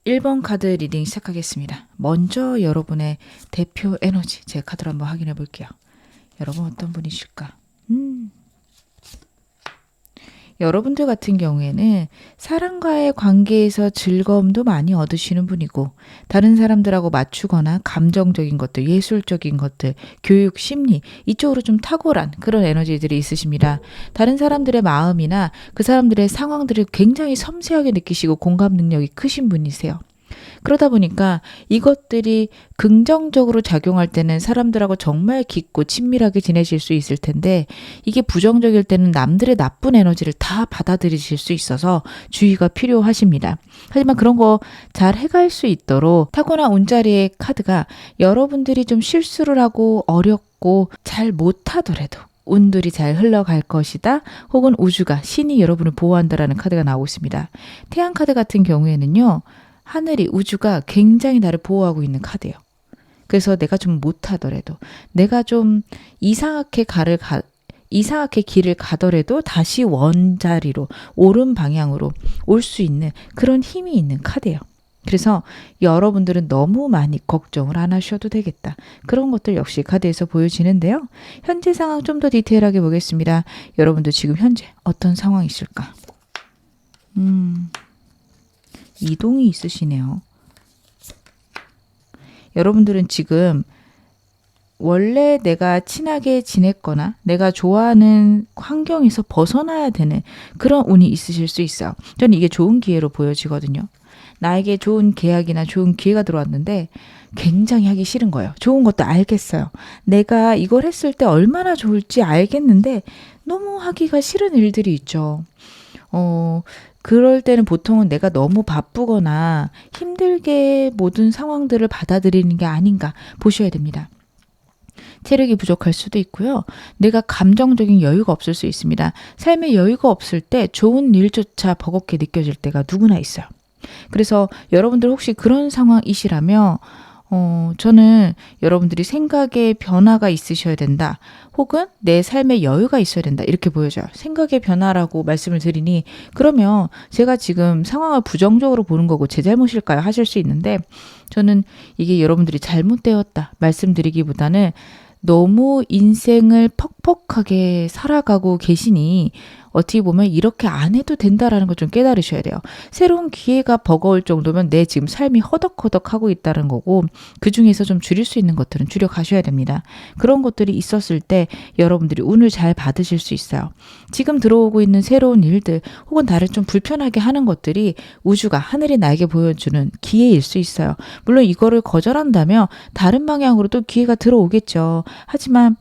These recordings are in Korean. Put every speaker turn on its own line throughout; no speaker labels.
1번 카드 리딩 시작하겠습니다. 먼저 여러분의 대표 에너지 제 카드로 한번 확인해 볼게요. 여러분 어떤 분이실까? 여러분들 같은 경우에는 사람과의 관계에서 즐거움도 많이 얻으시는 분이고 다른 사람들하고 맞추거나 감정적인 것들, 예술적인 것들, 교육, 심리 이쪽으로 좀 탁월한 그런 에너지들이 있으십니다. 다른 사람들의 마음이나 그 사람들의 상황들을 굉장히 섬세하게 느끼시고 공감 능력이 크신 분이세요. 그러다 보니까 이것들이 긍정적으로 작용할 때는 사람들하고 정말 깊고 친밀하게 지내실 수 있을 텐데 이게 부정적일 때는 남들의 나쁜 에너지를 다 받아들이실 수 있어서 주의가 필요하십니다. 하지만 그런 거 잘 해갈 수 있도록 타고난 운자리의 카드가 여러분들이 좀 실수를 하고 어렵고 잘 못하더라도 운들이 잘 흘러갈 것이다. 혹은 우주가 신이 여러분을 보호한다라는 카드가 나오고 있습니다. 태양 카드 같은 경우에는요. 하늘이 우주가 굉장히 나를 보호하고 있는 카드예요. 그래서 내가 좀 못하더라도 내가 좀 이상하게 길을 가더라도 다시 원자리로 옳은 방향으로 올 수 있는 그런 힘이 있는 카드예요. 그래서 여러분들은 너무 많이 걱정을 안 하셔도 되겠다. 그런 것들 역시 카드에서 보여지는데요. 현재 상황 좀 더 디테일하게 보겠습니다. 여러분들 지금 현재 어떤 상황이 있을까? 이동이 있으시네요. 여러분들은 지금 원래 내가 친하게 지냈거나 내가 좋아하는 환경에서 벗어나야 되는 그런 운이 있으실 수 있어요. 저는 이게 좋은 기회로 보여지거든요. 나에게 좋은 계약이나 좋은 기회가 들어왔는데 굉장히 하기 싫은 거예요. 좋은 것도 알겠어요. 내가 이걸 했을 때 얼마나 좋을지 알겠는데 너무 하기가 싫은 일들이 있죠. 그럴 때는 보통은 내가 너무 바쁘거나 힘들게 모든 상황들을 받아들이는 게 아닌가 보셔야 됩니다. 체력이 부족할 수도 있고요. 내가 감정적인 여유가 없을 수 있습니다. 삶에 여유가 없을 때 좋은 일조차 버겁게 느껴질 때가 누구나 있어요. 그래서 여러분들 혹시 그런 상황이시라면 저는 여러분들이 생각의 변화가 있으셔야 된다. 혹은 내 삶에 여유가 있어야 된다. 이렇게 보여져요. 생각의 변화라고 말씀을 드리니 그러면 제가 지금 상황을 부정적으로 보는 거고 제 잘못일까요? 하실 수 있는데 저는 이게 여러분들이 잘못되었다 말씀드리기보다는 너무 인생을 퍽퍽하게 살아가고 계시니 어떻게 보면 이렇게 안 해도 된다라는 걸 좀 깨달으셔야 돼요. 새로운 기회가 버거울 정도면 내 지금 삶이 허덕허덕하고 있다는 거고 그중에서 좀 줄일 수 있는 것들은 줄여가셔야 됩니다. 그런 것들이 있었을 때 여러분들이 운을 잘 받으실 수 있어요. 지금 들어오고 있는 새로운 일들 혹은 다른 좀 불편하게 하는 것들이 우주가 하늘이 나에게 보여주는 기회일 수 있어요. 물론 이거를 거절한다면 다른 방향으로 또 기회가 들어오겠죠. 하지만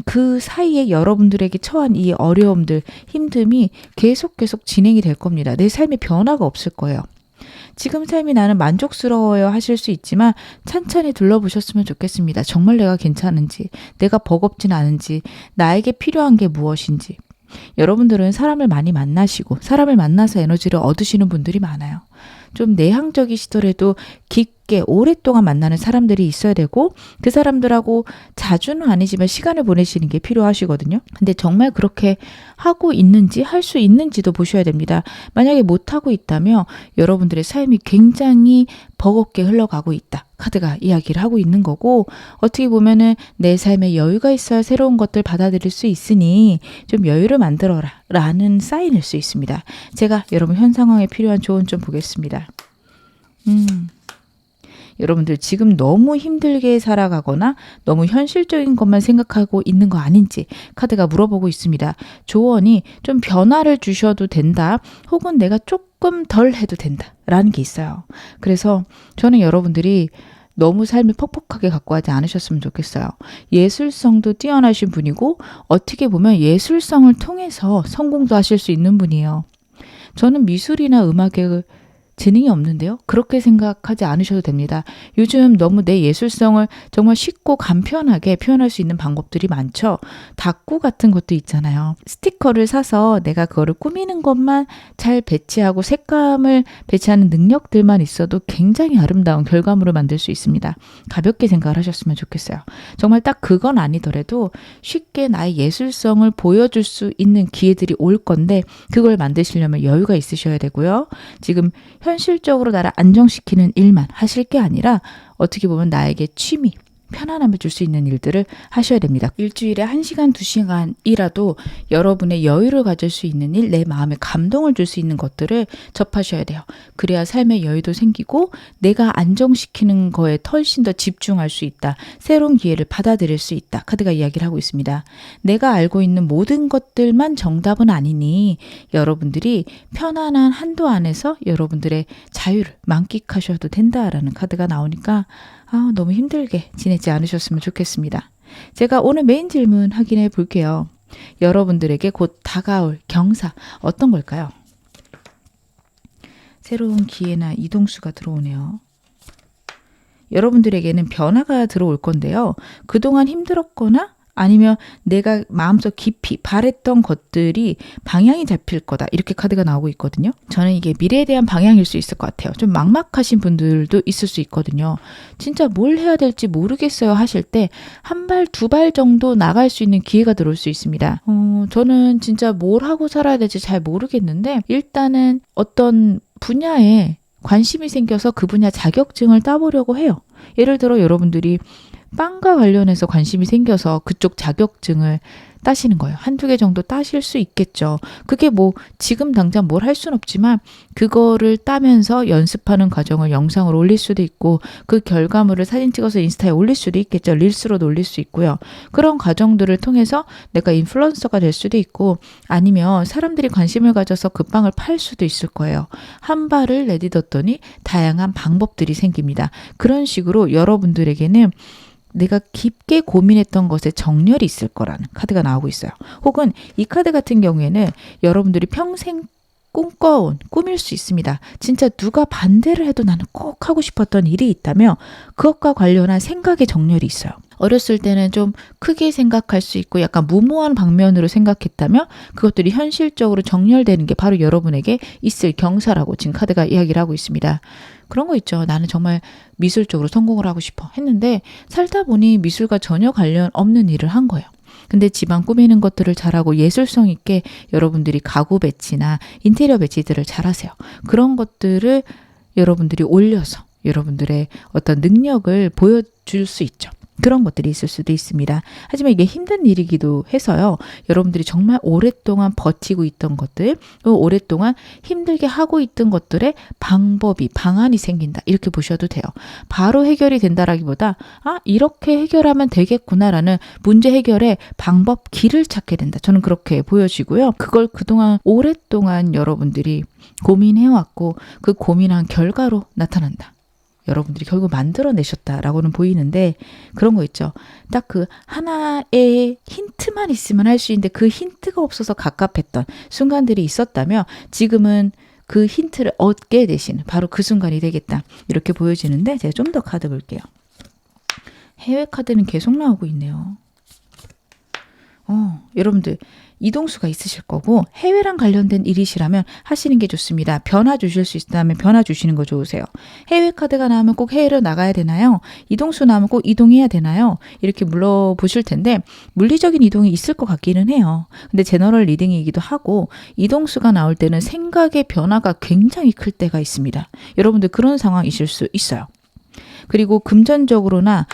그 사이에 여러분들에게 처한 이 어려움들, 힘듦이 계속 진행이 될 겁니다. 내 삶에 변화가 없을 거예요. 지금 삶이 나는 만족스러워요 하실 수 있지만 찬찬히 둘러보셨으면 좋겠습니다. 정말 내가 괜찮은지, 내가 버겁진 않은지, 나에게 필요한 게 무엇인지. 여러분들은 사람을 많이 만나시고 사람을 만나서 에너지를 얻으시는 분들이 많아요. 좀 내향적이시더라도 깊게 오랫동안 만나는 사람들이 있어야 되고 그 사람들하고 자주는 아니지만 시간을 보내시는 게 필요하시거든요. 근데 정말 그렇게 하고 있는지 할 수 있는지도 보셔야 됩니다. 만약에 못하고 있다면 여러분들의 삶이 굉장히 버겁게 흘러가고 있다. 카드가 이야기를 하고 있는 거고 어떻게 보면은 내 삶에 여유가 있어야 새로운 것들 받아들일 수 있으니 좀 여유를 만들어라 라는 사인일 수 있습니다. 제가 여러분 현 상황에 필요한 조언 좀 보겠습니다. 여러분들 지금 너무 힘들게 살아가거나 너무 현실적인 것만 생각하고 있는 거 아닌지 카드가 물어보고 있습니다. 조언이 좀 변화를 주셔도 된다. 혹은 내가 조금 덜 해도 된다. 라는 게 있어요. 그래서 저는 여러분들이 너무 삶을 퍽퍽하게 갖고 하지 않으셨으면 좋겠어요. 예술성도 뛰어나신 분이고 어떻게 보면 예술성을 통해서 성공도 하실 수 있는 분이에요. 저는 미술이나 음악에 재능이 없는데요. 그렇게 생각하지 않으셔도 됩니다. 요즘 너무 내 예술성을 정말 쉽고 간편하게 표현할 수 있는 방법들이 많죠. 다꾸 같은 것도 있잖아요. 스티커를 사서 내가 그거를 꾸미는 것만 잘 배치하고 색감을 배치하는 능력들만 있어도 굉장히 아름다운 결과물을 만들 수 있습니다. 가볍게 생각을 하셨으면 좋겠어요. 정말 딱 그건 아니더라도 쉽게 나의 예술성을 보여줄 수 있는 기회들이 올 건데 그걸 만드시려면 여유가 있으셔야 되고요. 지금 현실적으로 나를 안정시키는 일만 하실 게 아니라 어떻게 보면 나에게 취미, 편안함을 줄 수 있는 일들을 하셔야 됩니다. 일주일에 1시간, 2시간이라도 여러분의 여유를 가질 수 있는 일, 내 마음에 감동을 줄 수 있는 것들을 접하셔야 돼요. 그래야 삶의 여유도 생기고 내가 안정시키는 거에 훨씬 더 집중할 수 있다. 새로운 기회를 받아들일 수 있다. 카드가 이야기를 하고 있습니다. 내가 알고 있는 모든 것들만 정답은 아니니 여러분들이 편안한 한도 안에서 여러분들의 자유를 만끽하셔도 된다라는 카드가 나오니까 너무 힘들게 지내지 않으셨으면 좋겠습니다. 제가 오늘 메인 질문 확인해 볼게요. 여러분들에게 곧 다가올 경사 어떤 걸까요? 새로운 기회나 이동수가 들어오네요. 여러분들에게는 변화가 들어올 건데요. 그동안 힘들었거나 아니면 내가 마음속 깊이 바랬던 것들이 방향이 잡힐 거다. 이렇게 카드가 나오고 있거든요. 저는 이게 미래에 대한 방향일 수 있을 것 같아요. 좀 막막하신 분들도 있을 수 있거든요. 진짜 뭘 해야 될지 모르겠어요 하실 때 한 발, 두 발 정도 나갈 수 있는 기회가 들어올 수 있습니다. 저는 진짜 뭘 하고 살아야 될지 잘 모르겠는데 일단은 어떤 분야에 관심이 생겨서 그 분야 자격증을 따보려고 해요. 예를 들어 여러분들이 빵과 관련해서 관심이 생겨서 그쪽 자격증을 따시는 거예요. 한두 개 정도 따실 수 있겠죠. 그게 뭐 지금 당장 뭘 할 수는 없지만 그거를 따면서 연습하는 과정을 영상으로 올릴 수도 있고 그 결과물을 사진 찍어서 인스타에 올릴 수도 있겠죠. 릴스로도 올릴 수 있고요. 그런 과정들을 통해서 내가 인플루언서가 될 수도 있고 아니면 사람들이 관심을 가져서 그 빵을 팔 수도 있을 거예요. 한 발을 내딛었더니 다양한 방법들이 생깁니다. 그런 식으로 여러분들에게는 내가 깊게 고민했던 것에 정렬이 있을 거라는 카드가 나오고 있어요. 혹은 이 카드 같은 경우에는 여러분들이 평생 꿈꿔온 꿈일 수 있습니다. 진짜 누가 반대를 해도 나는 꼭 하고 싶었던 일이 있다면 그것과 관련한 생각의 정렬이 있어요. 어렸을 때는 좀 크게 생각할 수 있고 약간 무모한 방면으로 생각했다면 그것들이 현실적으로 정렬되는 게 바로 여러분에게 있을 경사라고 지금 카드가 이야기를 하고 있습니다. 그런 거 있죠. 나는 정말 미술적으로 성공을 하고 싶어 했는데 살다 보니 미술과 전혀 관련 없는 일을 한 거예요. 근데 집안 꾸미는 것들을 잘하고 예술성 있게 여러분들이 가구 배치나 인테리어 배치들을 잘하세요. 그런 것들을 여러분들이 올려서 여러분들의 어떤 능력을 보여줄 수 있죠. 그런 것들이 있을 수도 있습니다. 하지만 이게 힘든 일이기도 해서요. 여러분들이 정말 오랫동안 버티고 있던 것들, 오랫동안 힘들게 하고 있던 것들의 방법이, 방안이 생긴다. 이렇게 보셔도 돼요. 바로 해결이 된다라기보다 이렇게 해결하면 되겠구나라는 문제 해결의 방법, 길을 찾게 된다. 저는 그렇게 보여지고요. 그걸 그동안 오랫동안 여러분들이 고민해왔고 그 고민한 결과로 나타난다. 여러분들이 결국 만들어내셨다라고는 보이는데 그런 거 있죠. 딱 그 하나의 힌트만 있으면 할 수 있는데 그 힌트가 없어서 갑갑했던 순간들이 있었다면 지금은 그 힌트를 얻게 되시는 바로 그 순간이 되겠다. 이렇게 보여지는데 제가 좀 더 카드 볼게요. 해외 카드는 계속 나오고 있네요. 여러분들 이동수가 있으실 거고 해외랑 관련된 일이시라면 하시는 게 좋습니다. 변화 주실 수 있다면 변화 주시는 거 좋으세요. 해외 카드가 나오면 꼭 해외로 나가야 되나요? 이동수 나오면 꼭 이동해야 되나요? 이렇게 물어보실 텐데 물리적인 이동이 있을 것 같기는 해요. 근데 제너럴 리딩이기도 하고 이동수가 나올 때는 생각의 변화가 굉장히 클 때가 있습니다. 여러분들 그런 상황이실 수 있어요. 그리고 금전적으로나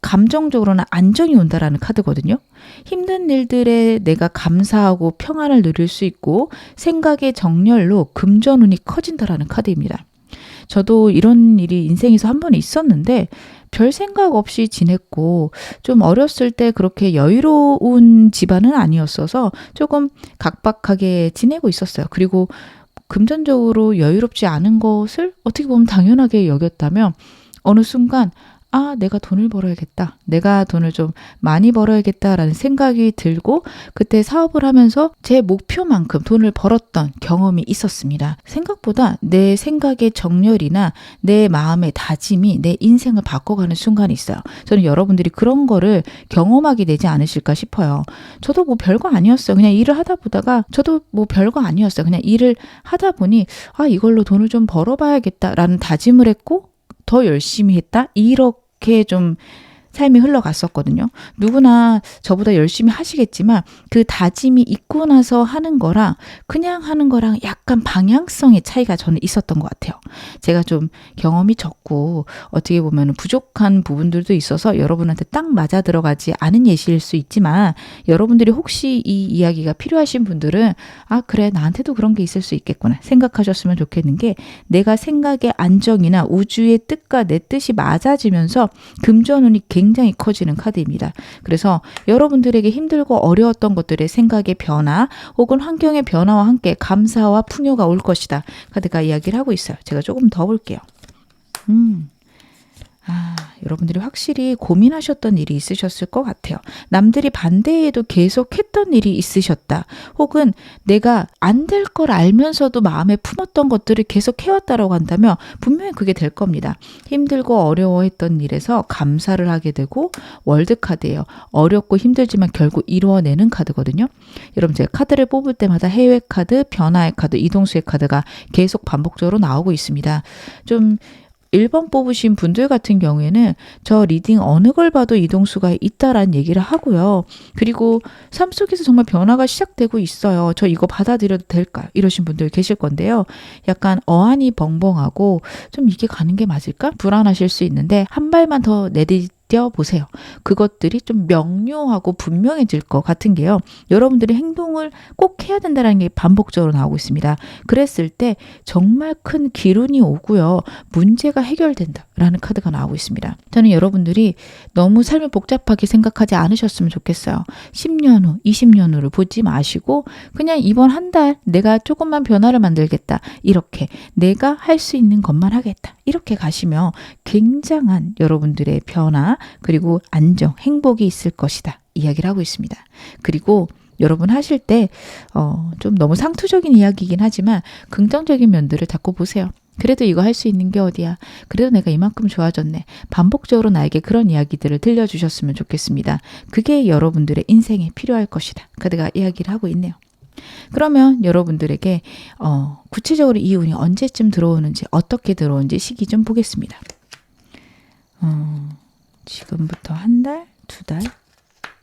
감정적으로는 안정이 온다라는 카드거든요. 힘든 일들에 내가 감사하고 평안을 누릴 수 있고 생각의 정렬로 금전운이 커진다라는 카드입니다. 저도 이런 일이 인생에서 한 번 있었는데 별 생각 없이 지냈고 좀 어렸을 때 그렇게 여유로운 집안은 아니었어서 조금 각박하게 지내고 있었어요. 그리고 금전적으로 여유롭지 않은 것을 어떻게 보면 당연하게 여겼다면 어느 순간 내가 돈을 벌어야겠다. 내가 돈을 좀 많이 벌어야겠다라는 생각이 들고 그때 사업을 하면서 제 목표만큼 돈을 벌었던 경험이 있었습니다. 생각보다 내 생각의 정렬이나 내 마음의 다짐이 내 인생을 바꿔가는 순간이 있어요. 저는 여러분들이 그런 거를 경험하게 되지 않으실까 싶어요. 저도 뭐 별거 아니었어요. 그냥 일을 하다 보다가 저도 뭐 별거 아니었어요. 그냥 일을 하다 보니 이걸로 돈을 좀 벌어봐야겠다라는 다짐을 했고 더 열심히 했다? 이렇게 좀 삶이 흘러갔었거든요. 누구나 저보다 열심히 하시겠지만 그 다짐이 있고 나서 하는 거랑 그냥 하는 거랑 약간 방향성의 차이가 저는 있었던 것 같아요. 제가 좀 경험이 적고 어떻게 보면 부족한 부분들도 있어서 여러분한테 딱 맞아 들어가지 않은 예시일 수 있지만 여러분들이 혹시 이 이야기가 필요하신 분들은 아 그래 나한테도 그런 게 있을 수 있겠구나 생각하셨으면 좋겠는 게 내가 생각의 안정이나 우주의 뜻과 내 뜻이 맞아지면서 금전운이 굉장히 커지는 카드입니다. 그래서 여러분들에게 힘들고 어려웠던 것들의 생각의 변화 혹은 환경의 변화와 함께 감사와 풍요가 올 것이다. 카드가 이야기를 하고 있어요. 제가 조금 더 볼게요. 여러분들이 확실히 고민하셨던 일이 있으셨을 것 같아요. 남들이 반대해도 계속 했던 일이 있으셨다. 혹은 내가 안 될 걸 알면서도 마음에 품었던 것들을 계속 해왔다라고 한다면 분명히 그게 될 겁니다. 힘들고 어려워했던 일에서 감사를 하게 되고 월드카드예요. 어렵고 힘들지만 결국 이루어내는 카드거든요. 여러분 제가 카드를 뽑을 때마다 해외 카드, 변화의 카드, 이동수의 카드가 계속 반복적으로 나오고 있습니다. 좀 1번 뽑으신 분들 같은 경우에는 저 리딩 어느 걸 봐도 이동수가 있다라는 얘기를 하고요. 그리고 삶 속에서 정말 변화가 시작되고 있어요. 저 이거 받아들여도 될까요? 이러신 분들 계실 건데요. 약간 어안이 벙벙하고 좀 이게 가는 게 맞을까? 불안하실 수 있는데 한 발만 더 보세요. 그것들이 좀 명료하고 분명해질 것 같은 게요. 여러분들이 행동을 꼭 해야 된다는 게 반복적으로 나오고 있습니다. 그랬을 때 정말 큰 기운이 오고요. 문제가 해결된다라는 카드가 나오고 있습니다. 저는 여러분들이 너무 삶을 복잡하게 생각하지 않으셨으면 좋겠어요. 10년 후, 20년 후를 보지 마시고 그냥 이번 한 달 내가 조금만 변화를 만들겠다. 이렇게 내가 할 수 있는 것만 하겠다. 이렇게 가시면 굉장한 여러분들의 변화 그리고 안정, 행복이 있을 것이다. 이야기를 하고 있습니다. 그리고 여러분 하실 때 좀 너무 상투적인 이야기이긴 하지만 긍정적인 면들을 자꾸 보세요. 그래도 이거 할 수 있는 게 어디야. 그래도 내가 이만큼 좋아졌네. 반복적으로 나에게 그런 이야기들을 들려주셨으면 좋겠습니다. 그게 여러분들의 인생에 필요할 것이다. 카드가 이야기를 하고 있네요. 그러면 여러분들에게 구체적으로 이 운이 언제쯤 들어오는지 어떻게 들어오는지 시기 좀 보겠습니다. 지금부터 한 달, 두 달,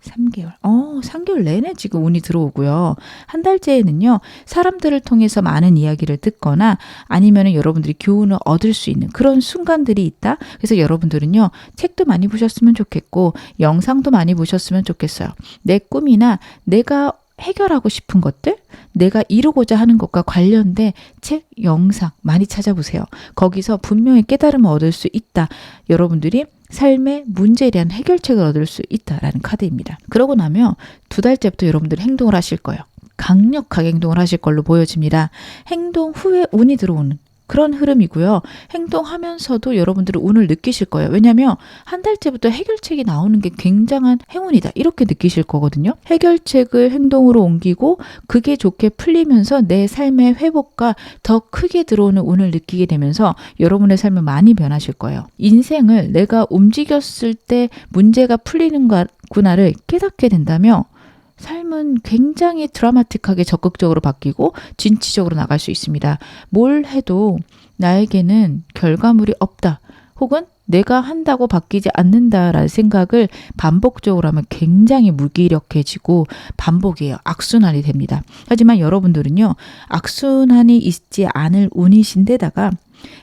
3개월. 3개월 내내 지금 운이 들어오고요. 한 달째에는요. 사람들을 통해서 많은 이야기를 듣거나 아니면 여러분들이 교훈을 얻을 수 있는 그런 순간들이 있다. 그래서 여러분들은요. 책도 많이 보셨으면 좋겠고 영상도 많이 보셨으면 좋겠어요. 내 꿈이나 내가 해결하고 싶은 것들, 내가 이루고자 하는 것과 관련된 책, 영상 많이 찾아보세요. 거기서 분명히 깨달음을 얻을 수 있다. 여러분들이 삶의 문제에 대한 해결책을 얻을 수 있다라는 카드입니다. 그러고 나면 두 달째부터 여러분들이 행동을 하실 거예요. 강력하게 행동을 하실 걸로 보여집니다. 행동 후에 운이 들어오는 그런 흐름이고요. 행동하면서도 여러분들은 운을 느끼실 거예요. 왜냐하면 한 달째부터 해결책이 나오는 게 굉장한 행운이다. 이렇게 느끼실 거거든요. 해결책을 행동으로 옮기고 그게 좋게 풀리면서 내 삶의 회복과 더 크게 들어오는 운을 느끼게 되면서 여러분의 삶을 많이 변하실 거예요. 인생을 내가 움직였을 때 문제가 풀리는 구나를 깨닫게 된다면 삶은 굉장히 드라마틱하게 적극적으로 바뀌고 진취적으로 나갈 수 있습니다. 뭘 해도 나에게는 결과물이 없다. 혹은 내가 한다고 바뀌지 않는다라는 생각을 반복적으로 하면 굉장히 무기력해지고 반복이에요. 악순환이 됩니다. 하지만 여러분들은요. 악순환이 있지 않을 운이신데다가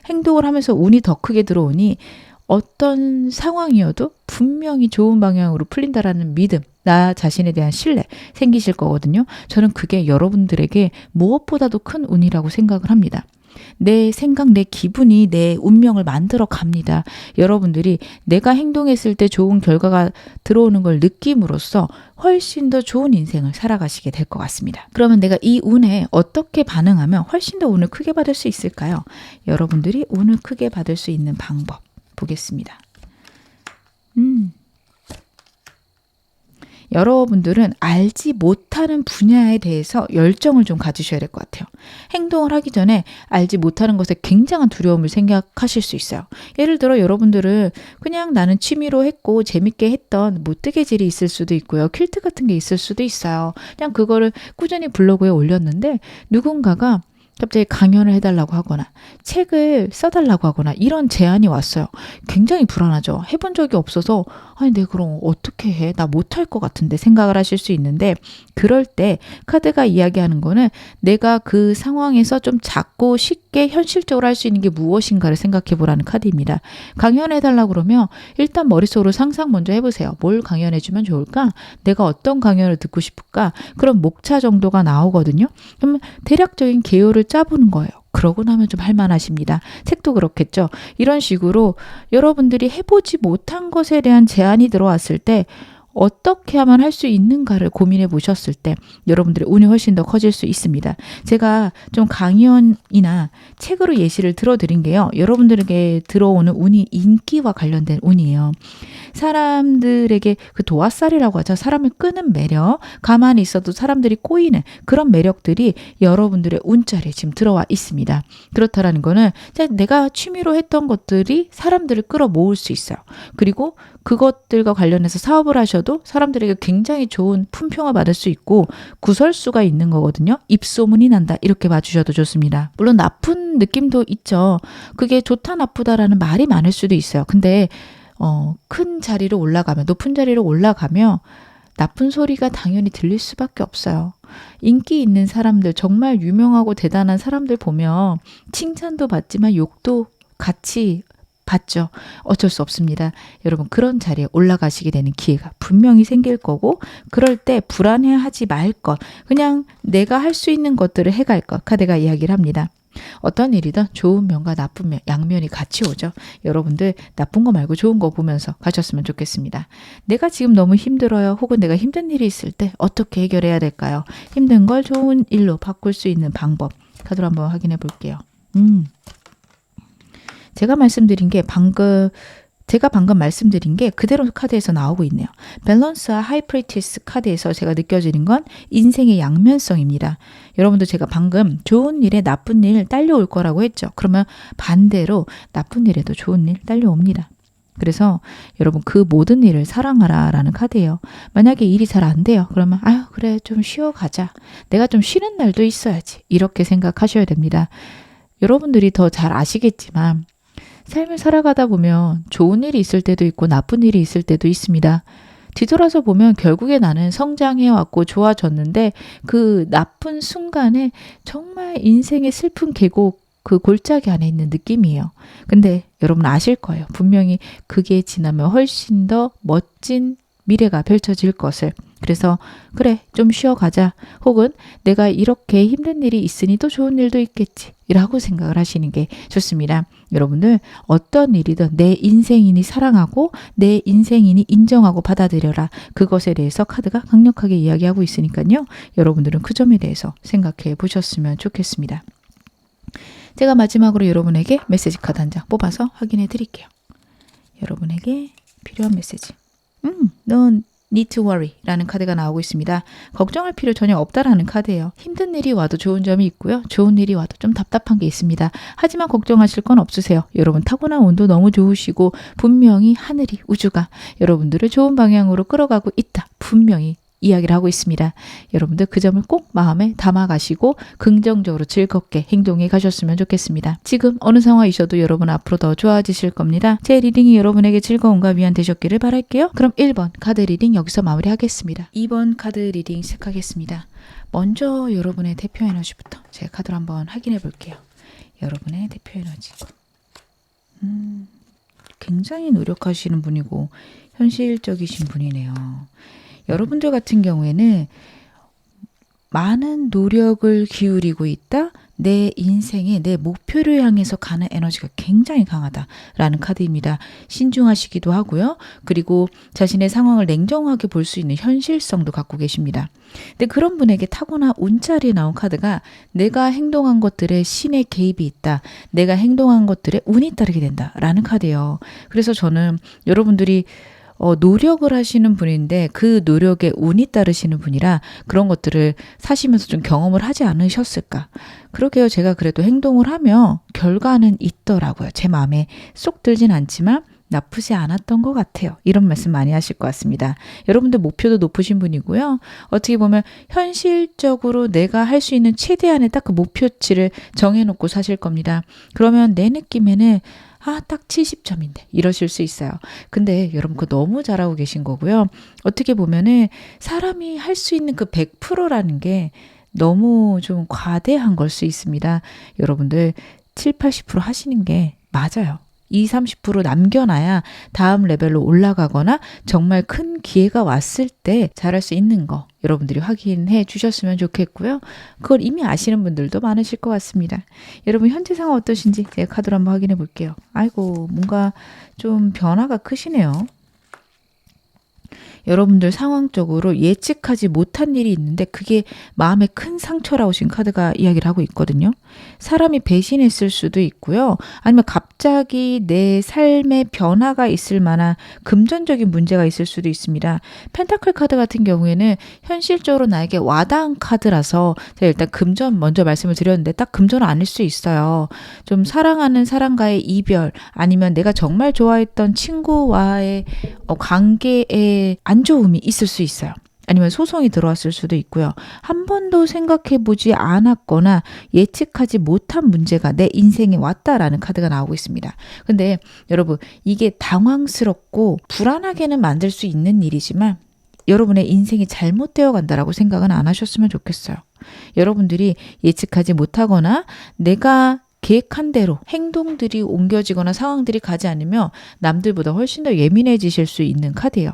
행동을 하면서 운이 더 크게 들어오니 어떤 상황이어도 분명히 좋은 방향으로 풀린다라는 믿음, 나 자신에 대한 신뢰 생기실 거거든요. 저는 그게 여러분들에게 무엇보다도 큰 운이라고 생각을 합니다. 내 생각, 내 기분이 내 운명을 만들어 갑니다. 여러분들이 내가 행동했을 때 좋은 결과가 들어오는 걸 느낌으로써 훨씬 더 좋은 인생을 살아가시게 될 것 같습니다. 그러면 내가 이 운에 어떻게 반응하면 훨씬 더 운을 크게 받을 수 있을까요? 여러분들이 운을 크게 받을 수 있는 방법 보겠습니다. 여러분들은 알지 못하는 분야에 대해서 열정을 좀 가지셔야 될 것 같아요. 행동을 하기 전에 알지 못하는 것에 굉장한 두려움을 생각하실 수 있어요. 예를 들어 여러분들은 그냥 나는 취미로 했고 재밌게 했던 뭐 뜨개질이 있을 수도 있고요. 퀼트 같은 게 있을 수도 있어요. 그냥 그거를 꾸준히 블로그에 올렸는데 누군가가 갑자기 강연을 해달라고 하거나 책을 써달라고 하거나 이런 제안이 왔어요. 굉장히 불안하죠. 해본 적이 없어서 아니 내가 그럼 어떻게 해? 나 못할 것 같은데 생각을 하실 수 있는데 그럴 때 카드가 이야기하는 거는 내가 그 상황에서 좀 작고 쉽게 현실적으로 할 수 있는 게 무엇인가를 생각해 보라는 카드입니다. 강연해달라고 그러면 일단 머릿속으로 상상 먼저 해보세요. 뭘 강연해주면 좋을까? 내가 어떤 강연을 듣고 싶을까? 그런 목차 정도가 나오거든요. 그러면 대략적인 개요를 짜보는 거예요. 그러고 나면 좀 할만하십니다. 책도 그렇겠죠. 이런 식으로 여러분들이 해보지 못한 것에 대한 제안이 들어왔을 때 어떻게 하면 할 수 있는가를 고민해 보셨을 때 여러분들의 운이 훨씬 더 커질 수 있습니다. 제가 좀 강연이나 책으로 예시를 들어드린 게요. 여러분들에게 들어오는 운이 인기와 관련된 운이에요. 사람들에게 그 도화살이라고 하죠. 사람을 끄는 매력, 가만히 있어도 사람들이 꼬이는 그런 매력들이 여러분들의 운자리에 지금 들어와 있습니다. 그렇다라는 거는 내가 취미로 했던 것들이 사람들을 끌어모을 수 있어요. 그리고 그것들과 관련해서 사업을 하셔도 사람들에게 굉장히 좋은 품평을 받을 수 있고 구설수가 있는 거거든요. 입소문이 난다. 이렇게 봐주셔도 좋습니다. 물론 나쁜 느낌도 있죠. 그게 좋다 나쁘다라는 말이 많을 수도 있어요. 근데 큰 자리로 올라가면 높은 자리로 올라가면 나쁜 소리가 당연히 들릴 수밖에 없어요. 인기 있는 사람들 정말 유명하고 대단한 사람들 보면 칭찬도 받지만 욕도 같이 받죠. 어쩔 수 없습니다. 여러분 그런 자리에 올라가시게 되는 기회가 분명히 생길 거고 그럴 때 불안해하지 말 것 그냥 내가 할 수 있는 것들을 해갈 것 카드가 이야기를 합니다. 어떤 일이든 좋은 면과 나쁜 면, 양면이 같이 오죠. 여러분들 나쁜 거 말고 좋은 거 보면서 가셨으면 좋겠습니다. 내가 지금 너무 힘들어요. 혹은 내가 힘든 일이 있을 때 어떻게 해결해야 될까요? 힘든 걸 좋은 일로 바꿀 수 있는 방법 카드로 한번 확인해 볼게요. 제가 방금 말씀드린 게 그대로 카드에서 나오고 있네요. 밸런스와 하이프리티스 카드에서 제가 느껴지는 건 인생의 양면성입니다. 여러분들 제가 방금 좋은 일에 나쁜 일 딸려올 거라고 했죠. 그러면 반대로 나쁜 일에도 좋은 일 딸려옵니다. 그래서 여러분 그 모든 일을 사랑하라 라는 카드예요. 만약에 일이 잘 안 돼요. 그러면 아유 그래 좀 쉬어가자. 내가 좀 쉬는 날도 있어야지. 이렇게 생각하셔야 됩니다. 여러분들이 더 잘 아시겠지만 삶을 살아가다 보면 좋은 일이 있을 때도 있고 나쁜 일이 있을 때도 있습니다. 뒤돌아서 보면 결국에 나는 성장해왔고 좋아졌는데 그 나쁜 순간에 정말 인생의 슬픈 계곡 그 골짜기 안에 있는 느낌이에요. 근데 여러분 아실 거예요. 분명히 그게 지나면 훨씬 더 멋진 미래가 펼쳐질 것을. 그래서 그래 좀 쉬어가자. 혹은 내가 이렇게 힘든 일이 있으니 또 좋은 일도 있겠지. 이라고 생각을 하시는 게 좋습니다. 여러분들 어떤 일이든 내 인생이니 사랑하고 내 인생이니 인정하고 받아들여라. 그것에 대해서 카드가 강력하게 이야기하고 있으니까요. 여러분들은 그 점에 대해서 생각해 보셨으면 좋겠습니다. 제가 마지막으로 여러분에게 메시지 카드 한 장 뽑아서 확인해 드릴게요. 여러분에게 필요한 메시지. 넌 need to worry 라는 카드가 나오고 있습니다. 걱정할 필요 전혀 없다라는 카드예요. 힘든 일이 와도 좋은 점이 있고요. 좋은 일이 와도 좀 답답한 게 있습니다. 하지만 걱정하실 건 없으세요. 여러분 타고난 운도 너무 좋으시고 분명히 하늘이 우주가 여러분들을 좋은 방향으로 끌어가고 있다. 분명히 이야기를 하고 있습니다. 여러분들 그 점을 꼭 마음에 담아가시고 긍정적으로 즐겁게 행동해 가셨으면 좋겠습니다. 지금 어느 상황이셔도 여러분 앞으로 더 좋아지실 겁니다. 제 리딩이 여러분에게 즐거움과 위안 되셨기를 바랄게요. 그럼 1번 카드 리딩 여기서 마무리하겠습니다. 2번 카드 리딩 시작하겠습니다. 먼저 여러분의 대표 에너지부터 제가 카드를 한번 확인해 볼게요. 여러분의 대표 에너지. 굉장히 노력하시는 분이고 현실적이신 분이네요. 여러분들 같은 경우에는 많은 노력을 기울이고 있다. 내 인생에 내 목표를 향해서 가는 에너지가 굉장히 강하다라는 카드입니다. 신중하시기도 하고요. 그리고 자신의 상황을 냉정하게 볼 수 있는 현실성도 갖고 계십니다. 근데 그런 분에게 타고난 운자리에 나온 카드가 내가 행동한 것들에 신의 개입이 있다. 내가 행동한 것들에 운이 따르게 된다라는 카드예요. 그래서 저는 여러분들이 노력을 하시는 분인데 그 노력에 운이 따르시는 분이라 그런 것들을 사시면서 좀 경험을 하지 않으셨을까. 그러게요. 제가 그래도 행동을 하면 결과는 있더라고요. 제 마음에 쏙 들진 않지만 나쁘지 않았던 것 같아요. 이런 말씀 많이 하실 것 같습니다. 여러분들 목표도 높으신 분이고요. 어떻게 보면 현실적으로 내가 할 수 있는 최대한의 딱 그 목표치를 정해놓고 사실 겁니다. 그러면 내 느낌에는 딱 70점인데 이러실 수 있어요. 근데 여러분 그거 너무 잘하고 계신 거고요. 어떻게 보면은 사람이 할 수 있는 그 100%라는 게 너무 좀 과대한 걸 수 있습니다. 여러분들 7, 80% 하시는 게 맞아요. 20, 30% 남겨놔야 다음 레벨로 올라가거나 정말 큰 기회가 왔을 때 잘할 수 있는 거 여러분들이 확인해 주셨으면 좋겠고요. 그걸 이미 아시는 분들도 많으실 것 같습니다. 여러분 현재 상황 어떠신지 제가 카드로 한번 확인해 볼게요. 아이고 뭔가 좀 변화가 크시네요. 여러분들 상황적으로 예측하지 못한 일이 있는데 그게 마음에 큰 상처라고 지금 카드가 이야기를 하고 있거든요. 사람이 배신했을 수도 있고요. 아니면 갑자기 내 삶에 변화가 있을 만한 금전적인 문제가 있을 수도 있습니다. 펜타클 카드 같은 경우에는 현실적으로 나에게 와닿은 카드라서 제가 일단 금전 먼저 말씀을 드렸는데 딱 금전은 아닐 수 있어요. 좀 사랑하는 사람과의 이별 아니면 내가 정말 좋아했던 친구와의 관계에 안 좋음이 있을 수 있어요. 아니면 소송이 들어왔을 수도 있고요. 한 번도 생각해 보지 않았거나 예측하지 못한 문제가 내 인생에 왔다라는 카드가 나오고 있습니다. 근데 여러분 이게 당황스럽고 불안하게는 만들 수 있는 일이지만 여러분의 인생이 잘못되어 간다라고 생각은 안 하셨으면 좋겠어요. 여러분들이 예측하지 못하거나 내가 계획한 대로 행동들이 옮겨지거나 상황들이 가지 않으면 남들보다 훨씬 더 예민해지실 수 있는 카드예요.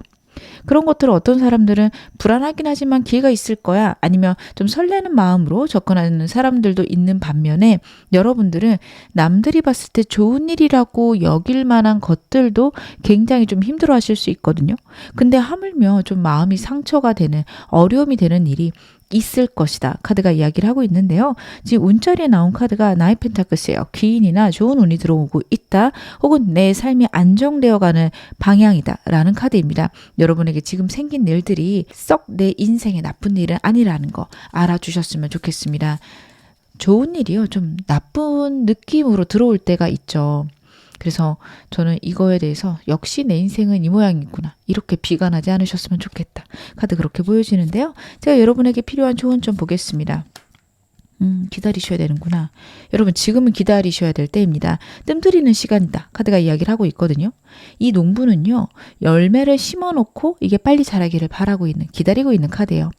그런 것들을 어떤 사람들은 불안하긴 하지만 기회가 있을 거야 아니면 좀 설레는 마음으로 접근하는 사람들도 있는 반면에 여러분들은 남들이 봤을 때 좋은 일이라고 여길 만한 것들도 굉장히 좀 힘들어 하실 수 있거든요. 근데 하물며 좀 마음이 상처가 되는 어려움이 되는 일이 있을 것이다. 카드가 이야기를 하고 있는데요. 지금 운자리에 나온 카드가 나이 펜타클스예요. 귀인이나 좋은 운이 들어오고 있다. 혹은 내 삶이 안정되어가는 방향이다. 라는 카드입니다. 여러분에게 지금 생긴 일들이 썩 내 인생의 나쁜 일은 아니라는 거 알아주셨으면 좋겠습니다. 좋은 일이요. 좀 나쁜 느낌으로 들어올 때가 있죠. 그래서 저는 이거에 대해서 역시 내 인생은 이 모양이구나. 이렇게 비관하지 않으셨으면 좋겠다. 카드 그렇게 보여지는데요. 제가 여러분에게 필요한 조언 좀 보겠습니다. 기다리셔야 되는구나. 여러분 지금은 기다리셔야 될 때입니다. 뜸들이는 시간이다. 카드가 이야기를 하고 있거든요. 이 농부는요. 열매를 심어놓고 이게 빨리 자라기를 바라고 있는 기다리고 있는 카드예요.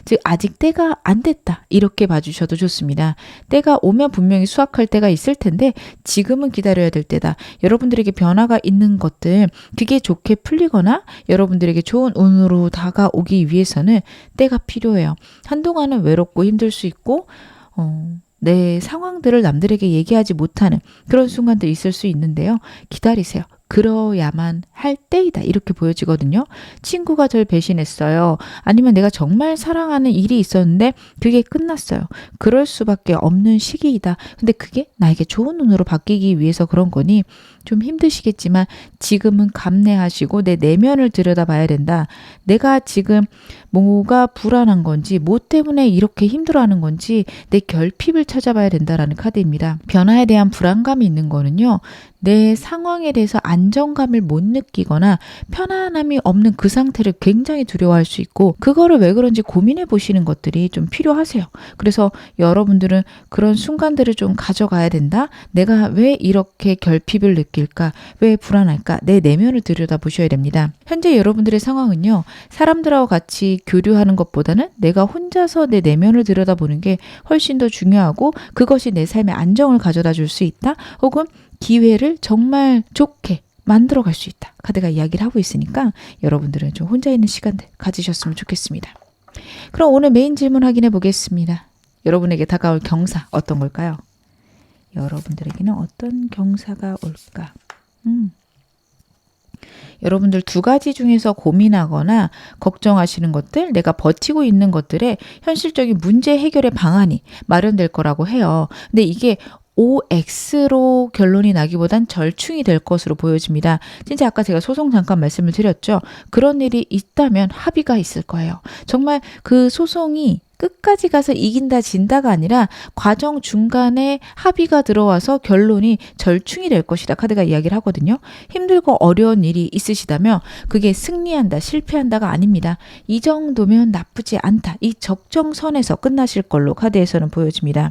즉 아직 때가 안 됐다 이렇게 봐주셔도 좋습니다. 때가 오면 분명히 수확할 때가 있을 텐데 지금은 기다려야 될 때다. 여러분들에게 변화가 있는 것들 그게 좋게 풀리거나 여러분들에게 좋은 운으로 다가오기 위해서는 때가 필요해요. 한동안은 외롭고 힘들 수 있고 내 상황들을 남들에게 얘기하지 못하는 그런 순간도 있을 수 있는데요. 기다리세요. 그러야만 할 때이다. 이렇게 보여지거든요. 친구가 절 배신했어요. 아니면 내가 정말 사랑하는 일이 있었는데 그게 끝났어요. 그럴 수밖에 없는 시기이다. 근데 그게 나에게 좋은 눈으로 바뀌기 위해서 그런 거니 좀 힘드시겠지만 지금은 감내하시고 내 내면을 들여다봐야 된다. 내가 지금 뭐가 불안한 건지 뭐 때문에 이렇게 힘들어하는 건지 내 결핍을 찾아봐야 된다라는 카드입니다. 변화에 대한 불안감이 있는 거는요. 내 상황에 대해서 안정감을 못 느끼거나 편안함이 없는 그 상태를 굉장히 두려워할 수 있고 그거를 왜 그런지 고민해 보시는 것들이 좀 필요하세요. 그래서 여러분들은 그런 순간들을 좀 가져가야 된다. 내가 왜 이렇게 결핍을 느낄까? 왜 불안할까? 내 내면을 들여다보셔야 됩니다. 현재 여러분들의 상황은요. 사람들하고 같이 교류하는 것보다는 내가 혼자서 내 내면을 들여다보는 게 훨씬 더 중요하고 그것이 내 삶에 안정을 가져다 줄 수 있다. 혹은 기회를 정말 좋게 만들어 갈 수 있다. 카드가 이야기를 하고 있으니까 여러분들은 좀 혼자 있는 시간들 가지셨으면 좋겠습니다. 그럼 오늘 메인 질문 확인해 보겠습니다. 여러분에게 다가올 경사 어떤 걸까요? 여러분들에게는 어떤 경사가 올까? 여러분들 두 가지 중에서 고민하거나 걱정하시는 것들, 내가 버티고 있는 것들의 현실적인 문제 해결의 방안이 마련될 거라고 해요. 근데 이게 OX로 결론이 나기보단 절충이 될 것으로 보여집니다. 진짜 아까 제가 소송 잠깐 말씀을 드렸죠. 그런 일이 있다면 합의가 있을 거예요. 정말 그 소송이 끝까지 가서 이긴다 진다가 아니라 과정 중간에 합의가 들어와서 결론이 절충이 될 것이다. 카드가 이야기를 하거든요. 힘들고 어려운 일이 있으시다면 그게 승리한다, 실패한다가 아닙니다. 이 정도면 나쁘지 않다. 이 적정선에서 끝나실 걸로 카드에서는 보여집니다.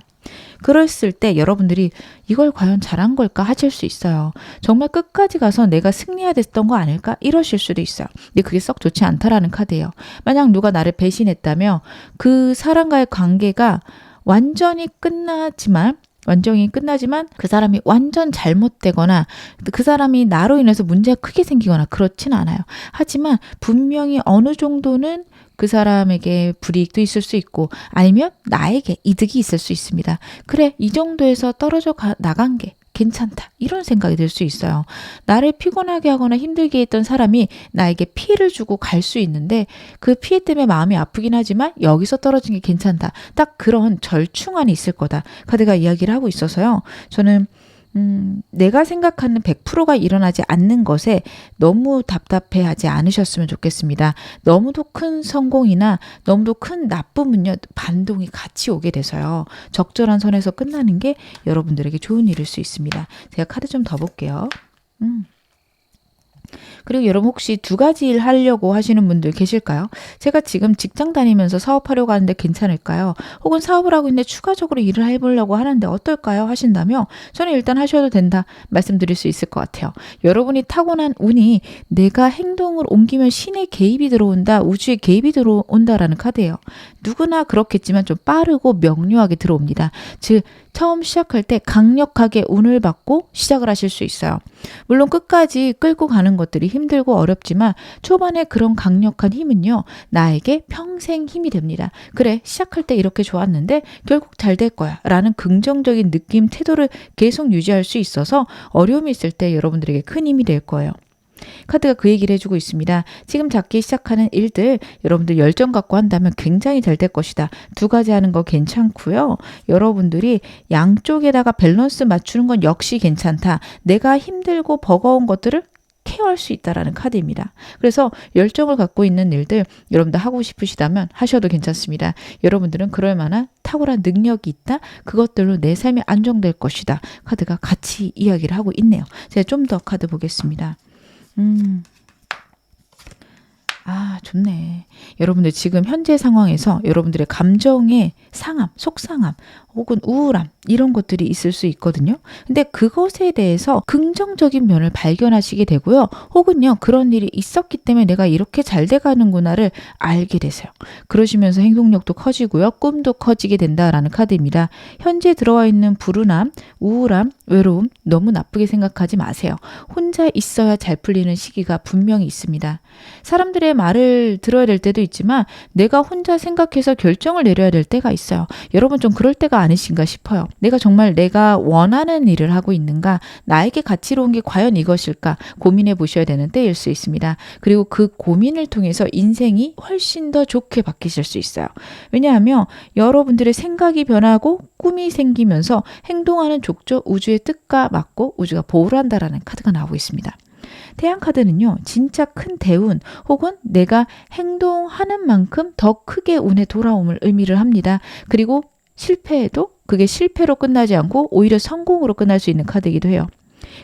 그랬을 때 여러분들이 이걸 과연 잘한 걸까 하실 수 있어요. 정말 끝까지 가서 내가 승리해야 됐던 거 아닐까 이러실 수도 있어요. 근데 그게 썩 좋지 않다라는 카드예요. 만약 누가 나를 배신했다며 그 사람과의 관계가 완전히 끝나지만 그 사람이 완전 잘못되거나 그 사람이 나로 인해서 문제가 크게 생기거나 그렇진 않아요. 하지만 분명히 어느 정도는 그 사람에게 불이익도 있을 수 있고 아니면 나에게 이득이 있을 수 있습니다. 그래, 이 정도에서 떨어져 나간 게 괜찮다. 이런 생각이 들 수 있어요. 나를 피곤하게 하거나 힘들게 했던 사람이 나에게 피해를 주고 갈 수 있는데 그 피해 때문에 마음이 아프긴 하지만 여기서 떨어진 게 괜찮다. 딱 그런 절충안이 있을 거다. 카드가 이야기를 하고 있어서요. 저는 내가 생각하는 100%가 일어나지 않는 것에 너무 답답해하지 않으셨으면 좋겠습니다. 너무도 큰 성공이나 너무도 큰 나쁨은요, 반동이 같이 오게 돼서요. 적절한 선에서 끝나는 게 여러분들에게 좋은 일일 수 있습니다. 제가 카드 좀 더 볼게요. 그리고 여러분 혹시 두 가지 일 하려고 하시는 분들 계실까요? 제가 지금 직장 다니면서 사업하려고 하는데 괜찮을까요? 혹은 사업을 하고 있는데 추가적으로 일을 해보려고 하는데 어떨까요? 하신다면 저는 일단 하셔도 된다 말씀드릴 수 있을 것 같아요. 여러분이 타고난 운이 내가 행동을 옮기면 신의 개입이 들어온다, 우주의 개입이 들어온다라는 카드예요. 누구나 그렇겠지만 좀 빠르고 명료하게 들어옵니다. 즉 처음 시작할 때 강력하게 운을 받고 시작을 하실 수 있어요. 물론 끝까지 끌고 가는 것들이 힘들고 어렵지만 초반에 그런 강력한 힘은요, 나에게 평생 힘이 됩니다. 그래, 시작할 때 이렇게 좋았는데 결국 잘 될 거야 라는 긍정적인 느낌, 태도를 계속 유지할 수 있어서 어려움이 있을 때 여러분들에게 큰 힘이 될 거예요. 카드가 그 얘기를 해주고 있습니다. 지금 잡기 시작하는 일들 여러분들 열정 갖고 한다면 굉장히 잘 될 것이다. 두 가지 하는 거 괜찮고요. 여러분들이 양쪽에다가 밸런스 맞추는 건 역시 괜찮다. 내가 힘들고 버거운 것들을 케어할 수 있다라는 카드입니다. 그래서 열정을 갖고 있는 일들 여러분들 하고 싶으시다면 하셔도 괜찮습니다. 여러분들은 그럴 만한 탁월한 능력이 있다. 그것들로 내 삶이 안정될 것이다. 카드가 같이 이야기를 하고 있네요. 제가 좀 더 카드 보겠습니다. 좋네. 여러분들 지금 현재 상황에서 여러분들의 감정의 상함, 속상함, 혹은 우울함 이런 것들이 있을 수 있거든요. 근데 그것에 대해서 긍정적인 면을 발견하시게 되고요. 혹은요, 그런 일이 있었기 때문에 내가 이렇게 잘 돼가는구나를 알게 되세요. 그러시면서 행동력도 커지고요. 꿈도 커지게 된다라는 카드입니다. 현재 들어와 있는 불운함, 우울함, 외로움 너무 나쁘게 생각하지 마세요. 혼자 있어야 잘 풀리는 시기가 분명히 있습니다. 사람들의 말을 들어야 될 때도 있지만 내가 혼자 생각해서 결정을 내려야 될 때가 있어요. 여러분 좀 그럴 때가 아니신가 싶어요. 내가 정말 내가 원하는 일을 하고 있는가, 나에게 가치로운 게 과연 이것일까 고민해 보셔야 되는 때일 수 있습니다. 그리고 그 고민을 통해서 인생이 훨씬 더 좋게 바뀌실 수 있어요. 왜냐하면 여러분들의 생각이 변하고 꿈이 생기면서 행동하는 족저 우주의 뜻과 맞고 우주가 보호를 한다라는 카드가 나오고 있습니다. 태양 카드는요, 진짜 큰 대운 혹은 내가 행동하는 만큼 더 크게 운의 돌아옴을 의미를 합니다. 그리고 실패해도 그게 실패로 끝나지 않고 오히려 성공으로 끝날 수 있는 카드이기도 해요.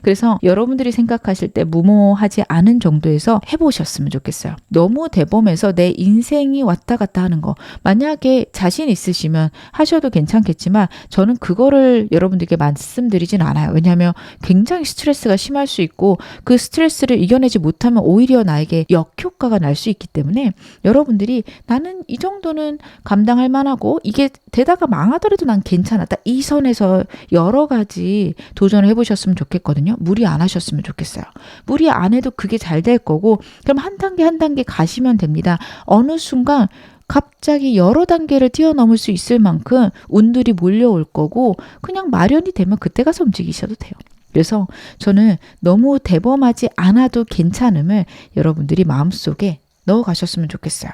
그래서 여러분들이 생각하실 때 무모하지 않은 정도에서 해보셨으면 좋겠어요. 너무 대범해서 내 인생이 왔다 갔다 하는 거 만약에 자신 있으시면 하셔도 괜찮겠지만 저는 그거를 여러분들께 말씀드리진 않아요. 왜냐하면 굉장히 스트레스가 심할 수 있고 그 스트레스를 이겨내지 못하면 오히려 나에게 역효과가 날 수 있기 때문에 여러분들이 나는 이 정도는 감당할 만하고 이게 되다가 망하더라도 난 괜찮아. 딱 이 선에서 여러 가지 도전을 해보셨으면 좋겠거든요. 무리 안 하셨으면 좋겠어요. 무리 안 해도 그게 잘 될 거고 그럼 한 단계 한 단계 가시면 됩니다. 어느 순간 갑자기 여러 단계를 뛰어넘을 수 있을 만큼 운들이 몰려올 거고 그냥 마련이 되면 그때 가서 움직이셔도 돼요. 그래서 저는 너무 대범하지 않아도 괜찮음을 여러분들이 마음속에 넣어 가셨으면 좋겠어요.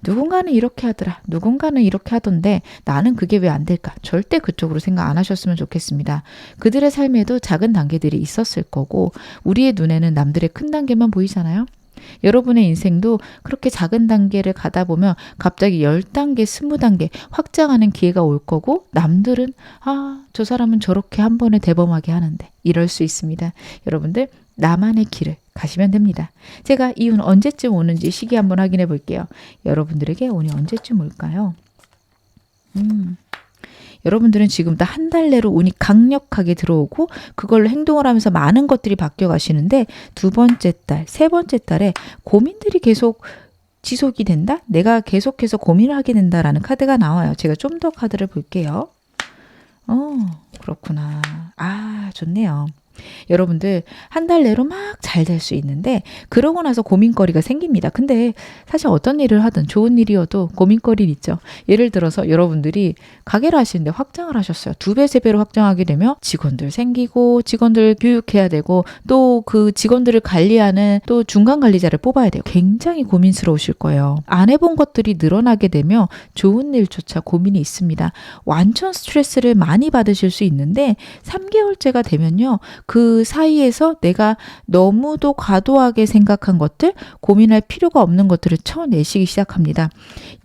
누군가는 이렇게 하더라. 누군가는 이렇게 하던데 나는 그게 왜 안 될까? 절대 그쪽으로 생각 안 하셨으면 좋겠습니다. 그들의 삶에도 작은 단계들이 있었을 거고 우리의 눈에는 남들의 큰 단계만 보이잖아요. 여러분의 인생도 그렇게 작은 단계를 가다 보면 갑자기 10단계, 20단계 확장하는 기회가 올 거고, 남들은 저 사람은 저렇게 한 번에 대범하게 하는데 이럴 수 있습니다. 여러분들 나만의 길을 가시면 됩니다. 제가 이 운 언제쯤 오는지 시기 한번 확인해 볼게요. 여러분들에게 운이 언제쯤 올까요? 여러분들은 지금부터 한 달 내로 운이 강력하게 들어오고 그걸로 행동을 하면서 많은 것들이 바뀌어 가시는데, 두 번째 달, 세 번째 달에 고민들이 계속 지속이 된다? 내가 계속해서 고민을 하게 된다라는 카드가 나와요. 제가 좀 더 카드를 볼게요. 그렇구나. 좋네요. 여러분들 한 달 내로 막 잘 될 수 있는데, 그러고 나서 고민거리가 생깁니다. 근데 사실 어떤 일을 하든 좋은 일이어도 고민거리는 있죠. 예를 들어서 여러분들이 가게를 하시는데 확장을 하셨어요. 2배, 3배로 확장하게 되면 직원들 생기고, 직원들 교육해야 되고, 또 그 직원들을 관리하는 또 중간 관리자를 뽑아야 돼요. 굉장히 고민스러우실 거예요. 안 해본 것들이 늘어나게 되면 좋은 일조차 고민이 있습니다. 완전 스트레스를 많이 받으실 수 있는데, 3개월째가 되면요, 그 사이에서 내가 너무도 과도하게 생각한 것들, 고민할 필요가 없는 것들을 쳐내시기 시작합니다.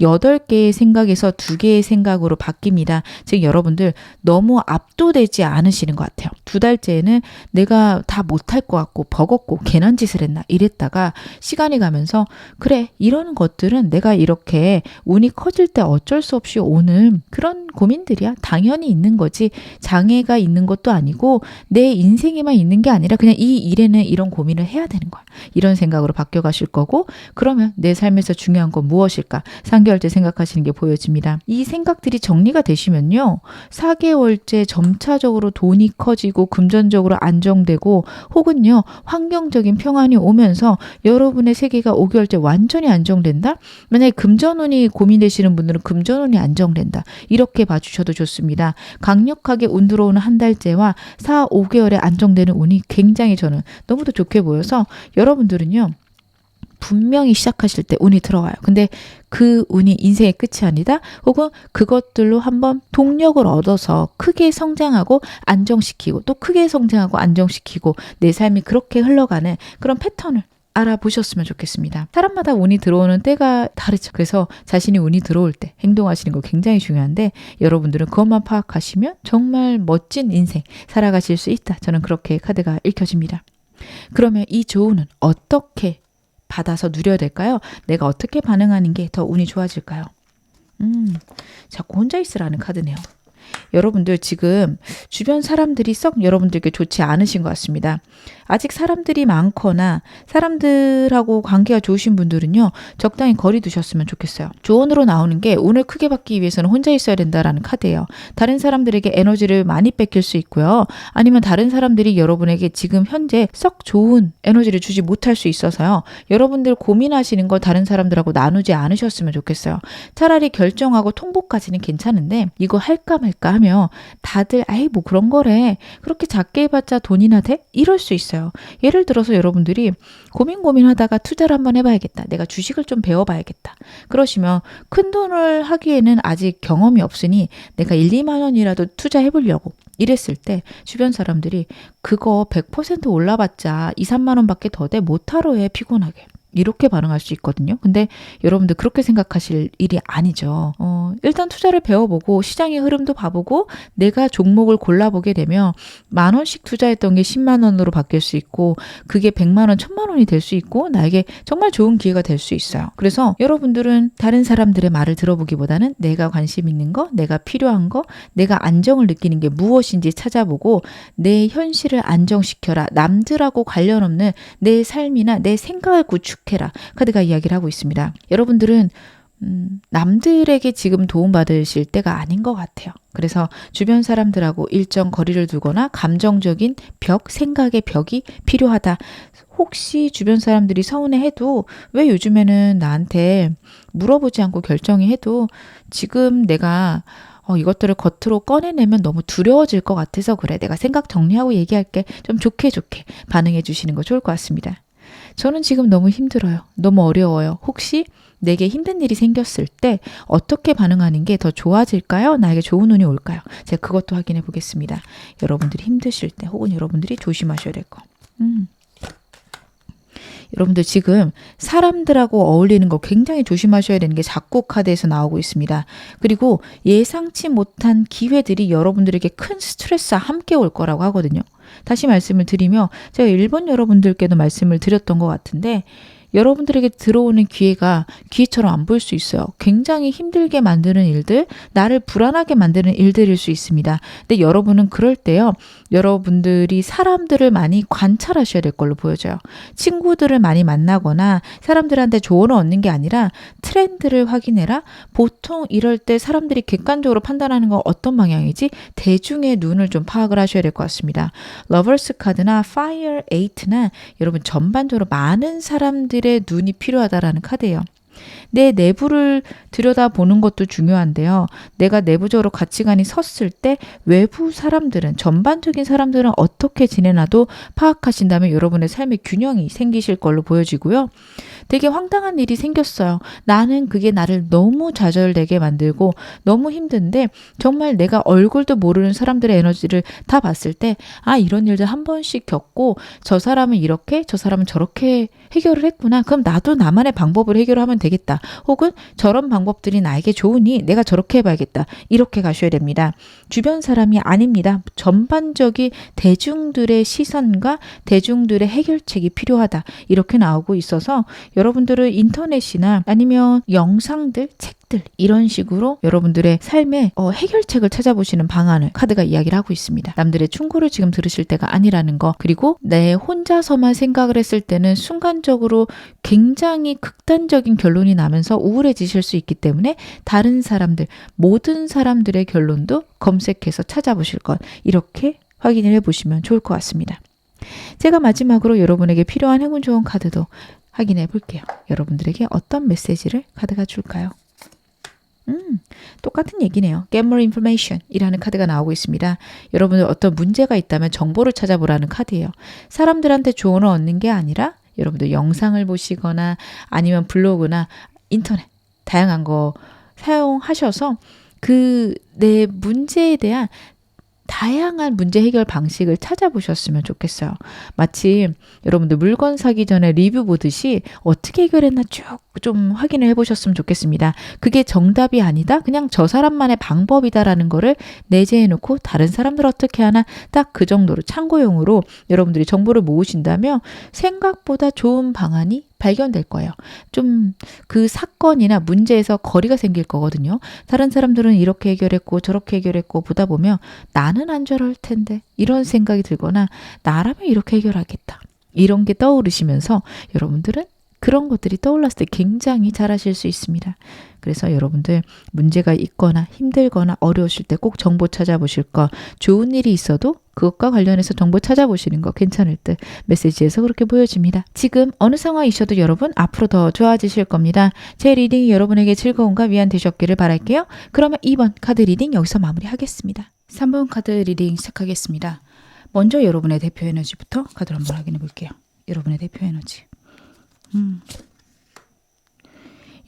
8개의 생각에서 2개의 생각으로 바뀝니다. 즉 여러분들 너무 압도되지 않으시는 것 같아요. 2달째에는 내가 다 못할 것 같고 버겁고 괜한 짓을 했나 이랬다가 시간이 가면서, 그래, 이런 것들은 내가 이렇게 운이 커질 때 어쩔 수 없이 오는 그런 고민들이야. 당연히 있는 거지. 장애가 있는 것도 아니고 내 인생에만 있는 게 아니라 그냥 이 일에는 이런 고민을 해야 되는 거야. 이런 생각으로 바뀌어 가실 거고, 그러면 내 삶에서 중요한 건 무엇일까? 3개월째 생각하시는 게 보여집니다. 이 생각들이 정리가 되시면요, 4개월째 점차적으로 돈이 커지고 금전적으로 안정되고, 혹은요 환경적인 평안이 오면서 여러분의 세계가 5개월째 완전히 안정된다? 만약에 금전운이 고민되시는 분들은 금전운이 안정된다. 이렇게 봐주셔도 좋습니다. 강력하게 운 들어오는 한 달째와 4, 5개월에 안정되는 운이 굉장히 저는 너무도 좋게 보여서, 여러분들은요 분명히 시작하실 때 운이 들어와요. 근데 그 운이 인생의 끝이 아니다. 혹은 그것들로 한번 동력을 얻어서 크게 성장하고 안정시키고, 또 크게 성장하고 안정시키고, 내 삶이 그렇게 흘러가는 그런 패턴을 알아보셨으면 좋겠습니다. 사람마다 운이 들어오는 때가 다르죠. 그래서 자신이 운이 들어올 때 행동하시는 거 굉장히 중요한데, 여러분들은 그것만 파악하시면 정말 멋진 인생 살아가실 수 있다. 저는 그렇게 카드가 읽혀집니다. 그러면 이 조언은 어떻게 받아서 누려야 될까요? 내가 어떻게 반응하는 게 더 운이 좋아질까요? 자꾸 혼자 있으라는 카드네요. 여러분들 지금 주변 사람들이 썩 여러분들께 좋지 않으신 것 같습니다. 아직 사람들이 많거나 사람들하고 관계가 좋으신 분들은요, 적당히 거리 두셨으면 좋겠어요. 조언으로 나오는 게 운을 크게 받기 위해서는 혼자 있어야 된다라는 카드예요. 다른 사람들에게 에너지를 많이 뺏길 수 있고요. 아니면 다른 사람들이 여러분에게 지금 현재 썩 좋은 에너지를 주지 못할 수 있어서요. 여러분들 고민하시는 걸 다른 사람들하고 나누지 않으셨으면 좋겠어요. 차라리 결정하고 통보까지는 괜찮은데, 이거 할까 말까 하며 다들 뭐 그런 거래, 그렇게 작게 해봤자 돈이나 돼? 이럴 수 있어요. 예를 들어서 여러분들이 고민하다가 투자를 한번 해봐야겠다. 내가 주식을 좀 배워봐야겠다. 그러시면 큰 돈을 하기에는 아직 경험이 없으니 내가 1, 2만 원이라도 투자해보려고 이랬을 때, 주변 사람들이 그거 100% 올라봤자 2, 3만 원밖에 더 돼? 못하러 해, 피곤하게. 이렇게 반응할 수 있거든요. 근데 여러분들 그렇게 생각하실 일이 아니죠. 일단 투자를 배워보고 시장의 흐름도 봐보고 내가 종목을 골라보게 되면 10,000원씩 투자했던 게 10만 원으로 바뀔 수 있고, 그게 100만 원, 1000만 원이 될 수 있고, 나에게 정말 좋은 기회가 될 수 있어요. 그래서 여러분들은 다른 사람들의 말을 들어보기보다는 내가 관심 있는 거, 내가 필요한 거, 내가 안정을 느끼는 게 무엇인지 찾아보고 내 현실을 안정시켜라. 남들하고 관련 없는 내 삶이나 내 생각을 구축해라. 카드가 이야기를 하고 있습니다. 여러분들은 남들에게 지금 도움받으실 때가 아닌 것 같아요. 그래서 주변 사람들하고 일정 거리를 두거나 감정적인 벽, 생각의 벽이 필요하다. 혹시 주변 사람들이 서운해해도 왜 요즘에는 나한테 물어보지 않고 결정이 해도 지금 내가 이것들을 겉으로 꺼내내면 너무 두려워질 것 같아서 그래. 내가 생각 정리하고 얘기할게. 좀 좋게 반응해 주시는 거 좋을 것 같습니다. 저는 지금 너무 힘들어요. 너무 어려워요. 혹시 내게 힘든 일이 생겼을 때 어떻게 반응하는 게 더 좋아질까요? 나에게 좋은 운이 올까요? 제가 그것도 확인해 보겠습니다. 여러분들이 힘드실 때 혹은 여러분들이 조심하셔야 될 거. 여러분들 지금 사람들하고 어울리는 거 굉장히 조심하셔야 되는 게 자꾸 카드에서 나오고 있습니다. 그리고 예상치 못한 기회들이 여러분들에게 큰 스트레스와 함께 올 거라고 하거든요. 다시 말씀을 드리며 제가 일본 여러분들께도 말씀을 드렸던 것 같은데 여러분들에게 들어오는 기회가 기회처럼 안 보일 수 있어요. 굉장히 힘들게 만드는 일들, 나를 불안하게 만드는 일들일 수 있습니다. 근데 여러분은 그럴 때요. 여러분들이 사람들을 많이 관찰하셔야 될 걸로 보여져요. 친구들을 많이 만나거나 사람들한테 조언을 얻는 게 아니라 트렌드를 확인해라. 보통 이럴 때 사람들이 객관적으로 판단하는 건 어떤 방향이지? 대중의 눈을 좀 파악을 하셔야 될 것 같습니다. 러버스 카드나 파이어 에이트나 여러분 전반적으로 많은 사람들의 눈이 필요하다라는 카드예요. 내 내부를 들여다보는 것도 중요한데요. 내가 내부적으로 가치관이 섰을 때 외부 사람들은 전반적인 사람들은 어떻게 지내나도 파악하신다면 여러분의 삶의 균형이 생기실 걸로 보여지고요. 되게 황당한 일이 생겼어요. 나는 그게 나를 너무 좌절되게 만들고 너무 힘든데 정말 내가 얼굴도 모르는 사람들의 에너지를 다 봤을 때 이런 일들 한 번씩 겪고 저 사람은 이렇게 저 사람은 저렇게 해결을 했구나. 그럼 나도 나만의 방법으로 해결하면 되겠다. 혹은 저런 방법들이 나에게 좋으니 내가 저렇게 해봐야겠다. 이렇게 가셔야 됩니다. 주변 사람이 아닙니다. 전반적인 대중들의 시선과 대중들의 해결책이 필요하다. 이렇게 나오고 있어서 여러분들은 인터넷이나 아니면 영상들, 책들 이런 식으로 여러분들의 삶의 해결책을 찾아보시는 방안을 카드가 이야기를 하고 있습니다. 남들의 충고를 지금 들으실 때가 아니라는 거. 그리고 내 혼자서만 생각을 했을 때는 순간적으로 굉장히 극단적인 결론이 나면서 우울해지실 수 있기 때문에 다른 사람들, 모든 사람들의 결론도 검색해서 찾아보실 것. 이렇게 확인을 해보시면 좋을 것 같습니다. 제가 마지막으로 여러분에게 필요한 행운 좋은 카드도 확인해 볼게요. 여러분들에게 어떤 메시지를 카드가 줄까요? 똑같은 얘기네요. Get more information 이라는 카드가 나오고 있습니다. 여러분들 어떤 문제가 있다면 정보를 찾아보라는 카드예요. 사람들한테 조언을 얻는 게 아니라 여러분들 영상을 보시거나 아니면 블로그나 인터넷 다양한 거 사용하셔서 그 내 문제에 대한 다양한 문제 해결 방식을 찾아보셨으면 좋겠어요. 마치 여러분들 물건 사기 전에 리뷰 보듯이 어떻게 해결했나 쭉 좀 확인을 해보셨으면 좋겠습니다. 그게 정답이 아니다. 그냥 저 사람만의 방법이다라는 거를 내재해 놓고 다른 사람들 어떻게 하나 딱 그 정도로 참고용으로 여러분들이 정보를 모으신다면 생각보다 좋은 방안이 발견될 거예요. 좀 그 사건이나 문제에서 거리가 생길 거거든요. 다른 사람들은 이렇게 해결했고 저렇게 해결했고 보다 보면 나는 안 저럴 텐데 이런 생각이 들거나 나라면 이렇게 해결하겠다. 이런 게 떠오르시면서 여러분들은 그런 것들이 떠올랐을 때 굉장히 잘하실 수 있습니다. 그래서 여러분들 문제가 있거나 힘들거나 어려우실 때 꼭 정보 찾아보실 거. 좋은 일이 있어도 그것과 관련해서 정보 찾아보시는 거 괜찮을 듯 메시지에서 그렇게 보여집니다. 지금 어느 상황이셔도 여러분 앞으로 더 좋아지실 겁니다. 제 리딩이 여러분에게 즐거움과 위안 되셨기를 바랄게요. 그러면 2번 카드 리딩 여기서 마무리하겠습니다. 3번 카드 리딩 시작하겠습니다. 먼저 여러분의 대표 에너지부터 카드를 한번 확인해 볼게요. 여러분의 대표 에너지.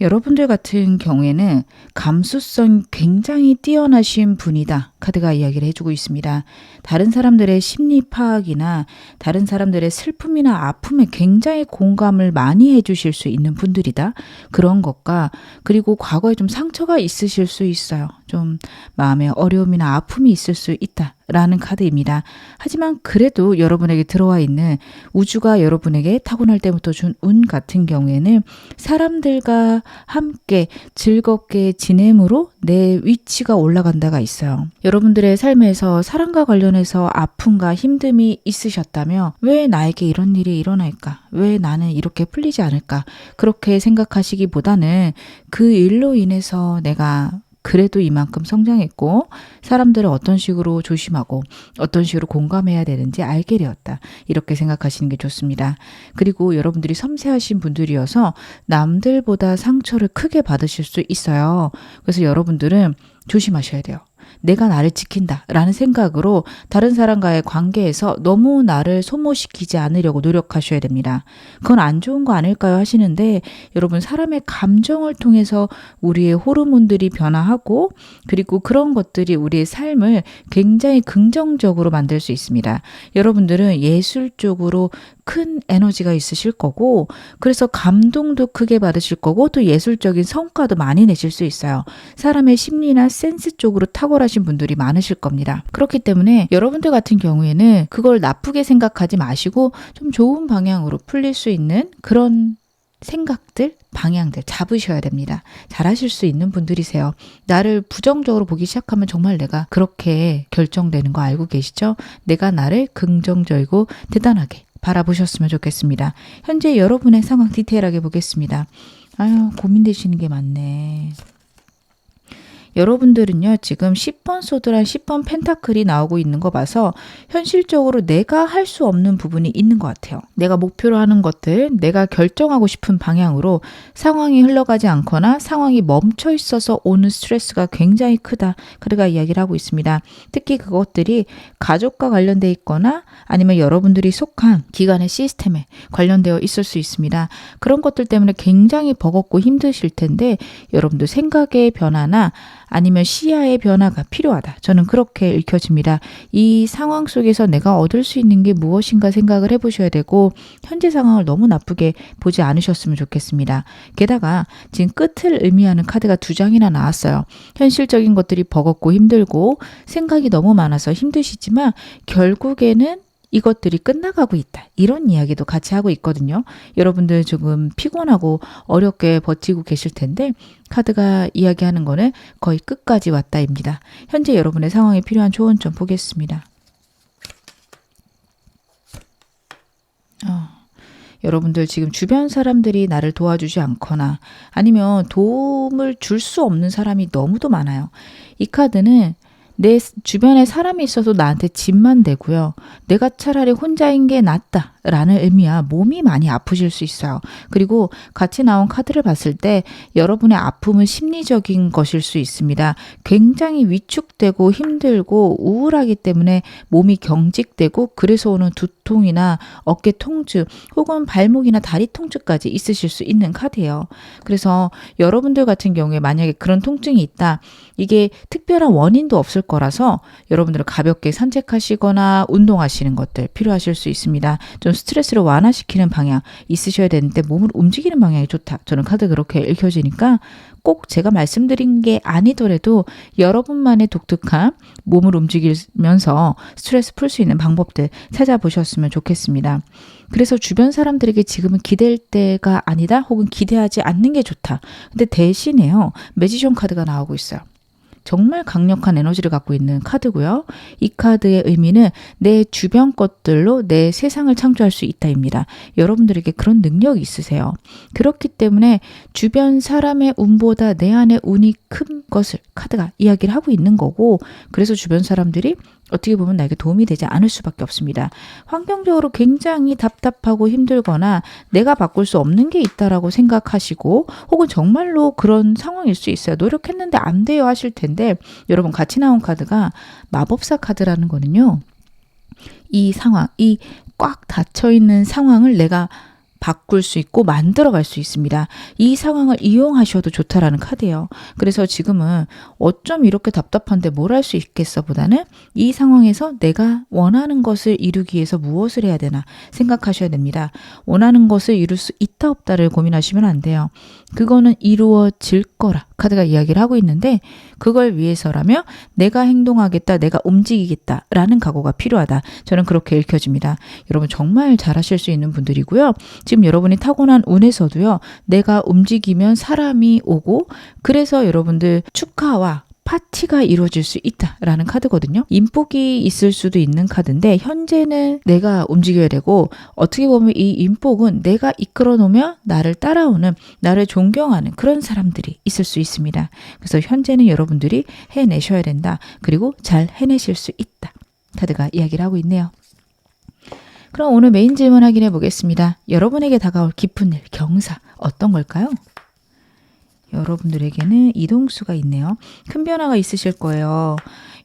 여러분들 같은 경우에는 감수성 굉장히 뛰어나신 분이다. 카드가 이야기를 해주고 있습니다. 다른 사람들의 심리 파악이나 다른 사람들의 슬픔이나 아픔에 굉장히 공감을 많이 해주실 수 있는 분들이다. 그런 것과 그리고 과거에 좀 상처가 있으실 수 있어요. 좀 마음에 어려움이나 아픔이 있을 수 있다. 라는 카드입니다. 하지만 그래도 여러분에게 들어와 있는 우주가 여러분에게 타고날 때부터 준 운 같은 경우에는 사람들과 함께 즐겁게 지냄으로 내 위치가 올라간다가 있어요. 여러분들의 삶에서 사랑과 관련해서 아픔과 힘듦이 있으셨다면 왜 나에게 이런 일이 일어날까? 왜 나는 이렇게 풀리지 않을까? 그렇게 생각하시기보다는 그 일로 인해서 내가 그래도 이만큼 성장했고 사람들을 어떤 식으로 조심하고 어떤 식으로 공감해야 되는지 알게 되었다. 이렇게 생각하시는 게 좋습니다. 그리고 여러분들이 섬세하신 분들이어서 남들보다 상처를 크게 받으실 수 있어요. 그래서 여러분들은 조심하셔야 돼요. 내가 나를 지킨다 라는 생각으로 다른 사람과의 관계에서 너무 나를 소모시키지 않으려고 노력하셔야 됩니다. 그건 안 좋은 거 아닐까요 하시는데, 여러분, 사람의 감정을 통해서 우리의 호르몬들이 변화하고, 그리고 그런 것들이 우리의 삶을 굉장히 긍정적으로 만들 수 있습니다. 여러분들은 예술 쪽으로 큰 에너지가 있으실 거고, 그래서 감동도 크게 받으실 거고, 또 예술적인 성과도 많이 내실 수 있어요. 사람의 심리나 센스 쪽으로 탁월하신 분들이 많으실 겁니다. 그렇기 때문에 여러분들 같은 경우에는 그걸 나쁘게 생각하지 마시고 좀 좋은 방향으로 풀릴 수 있는 그런 생각들, 방향들 잡으셔야 됩니다. 잘하실 수 있는 분들이세요. 나를 부정적으로 보기 시작하면 정말 내가 그렇게 결정되는 거 알고 계시죠? 내가 나를 긍정적이고 대단하게 바라보셨으면 좋겠습니다. 현재 여러분의 상황 디테일하게 보겠습니다. 아유, 고민되시는 게 많네. 여러분들은요, 지금 10번 소드랑 10번 펜타클이 나오고 있는 거 봐서 현실적으로 내가 할 수 없는 부분이 있는 것 같아요. 내가 목표로 하는 것들, 내가 결정하고 싶은 방향으로 상황이 흘러가지 않거나 상황이 멈춰 있어서 오는 스트레스가 굉장히 크다. 그래가 이야기를 하고 있습니다. 특히 그것들이 가족과 관련돼 있거나 아니면 여러분들이 속한 기관의 시스템에 관련되어 있을 수 있습니다. 그런 것들 때문에 굉장히 버겁고 힘드실 텐데, 여러분들 생각의 변화나 아니면 시야의 변화가 필요하다. 저는 그렇게 읽혀집니다. 이 상황 속에서 내가 얻을 수 있는 게 무엇인가 생각을 해보셔야 되고, 현재 상황을 너무 나쁘게 보지 않으셨으면 좋겠습니다. 게다가 지금 끝을 의미하는 카드가 2장이나 나왔어요. 현실적인 것들이 버겁고 힘들고 생각이 너무 많아서 힘드시지만 결국에는 이것들이 끝나가고 있다. 이런 이야기도 같이 하고 있거든요. 여러분들 조금 피곤하고 어렵게 버티고 계실 텐데, 카드가 이야기하는 거는 거의 끝까지 왔다입니다. 현재 여러분의 상황에 필요한 조언 좀 보겠습니다. 여러분들 지금 주변 사람들이 나를 도와주지 않거나 아니면 도움을 줄 수 없는 사람이 너무도 많아요. 이 카드는 내 주변에 사람이 있어도 나한테 짐만 되고요. 내가 차라리 혼자인 게 낫다 라는 의미야. 몸이 많이 아프실 수 있어요. 그리고 같이 나온 카드를 봤을 때 여러분의 아픔은 심리적인 것일 수 있습니다. 굉장히 위축되고 힘들고 우울하기 때문에 몸이 경직되고, 그래서 오는 두통이나 어깨 통증 혹은 발목이나 다리 통증까지 있으실 수 있는 카드예요. 그래서 여러분들 같은 경우에 만약에 그런 통증이 있다, 이게 특별한 원인도 없을 거라서 여러분들은 가볍게 산책하시거나 운동하시는 것들 필요하실 수 있습니다. 좀 스트레스를 완화시키는 방향 있으셔야 되는데 몸을 움직이는 방향이 좋다. 저는 카드 그렇게 읽혀지니까 꼭 제가 말씀드린 게 아니더라도 여러분만의 독특한 몸을 움직이면서 스트레스 풀 수 있는 방법들 찾아보셨으면 좋겠습니다. 그래서 주변 사람들에게 지금은 기댈 때가 아니다, 혹은 기대하지 않는 게 좋다. 근데 대신에요, 매지션 카드가 나오고 있어요. 정말 강력한 에너지를 갖고 있는 카드고요. 이 카드의 의미는 내 주변 것들로 내 세상을 창조할 수 있다입니다. 여러분들에게 그런 능력이 있으세요. 그렇기 때문에 주변 사람의 운보다 내 안의 운이 큰 것을 카드가 이야기를 하고 있는 거고, 그래서 주변 사람들이 어떻게 보면 나에게 도움이 되지 않을 수밖에 없습니다. 환경적으로 굉장히 답답하고 힘들거나 내가 바꿀 수 없는 게 있다라고 생각하시고, 혹은 정말로 그런 상황일 수 있어요. 노력했는데 안 돼요 하실 텐데, 여러분 같이 나온 카드가 마법사 카드라는 거는요, 이 상황, 이 꽉 닫혀있는 상황을 내가 바꿀 수 있고 만들어갈 수 있습니다. 이 상황을 이용하셔도 좋다라는 카드예요. 그래서 지금은 어쩜 이렇게 답답한데 뭘 할 수 있겠어 보다는 이 상황에서 내가 원하는 것을 이루기 위해서 무엇을 해야 되나 생각하셔야 됩니다. 원하는 것을 이룰 수 있다 없다를 고민하시면 안 돼요. 그거는 이루어질 거라 카드가 이야기를 하고 있는데, 그걸 위해서라면 내가 행동하겠다, 내가 움직이겠다 라는 각오가 필요하다. 저는 그렇게 읽혀집니다. 여러분 정말 잘하실 수 있는 분들이고요. 지금 여러분이 타고난 운에서도요, 내가 움직이면 사람이 오고, 그래서 여러분들 축하와 파티가 이루어질 수 있다라는 카드거든요. 인복이 있을 수도 있는 카드인데, 현재는 내가 움직여야 되고, 어떻게 보면 이 인복은 내가 이끌어 놓으면 나를 따라오는, 나를 존경하는 그런 사람들이 있을 수 있습니다. 그래서 현재는 여러분들이 해내셔야 된다. 그리고 잘 해내실 수 있다. 카드가 이야기를 하고 있네요. 그럼 오늘 메인 질문 확인해 보겠습니다. 여러분에게 다가올 기쁜 일, 경사 어떤 걸까요? 여러분들에게는 이동수가 있네요. 큰 변화가 있으실 거예요.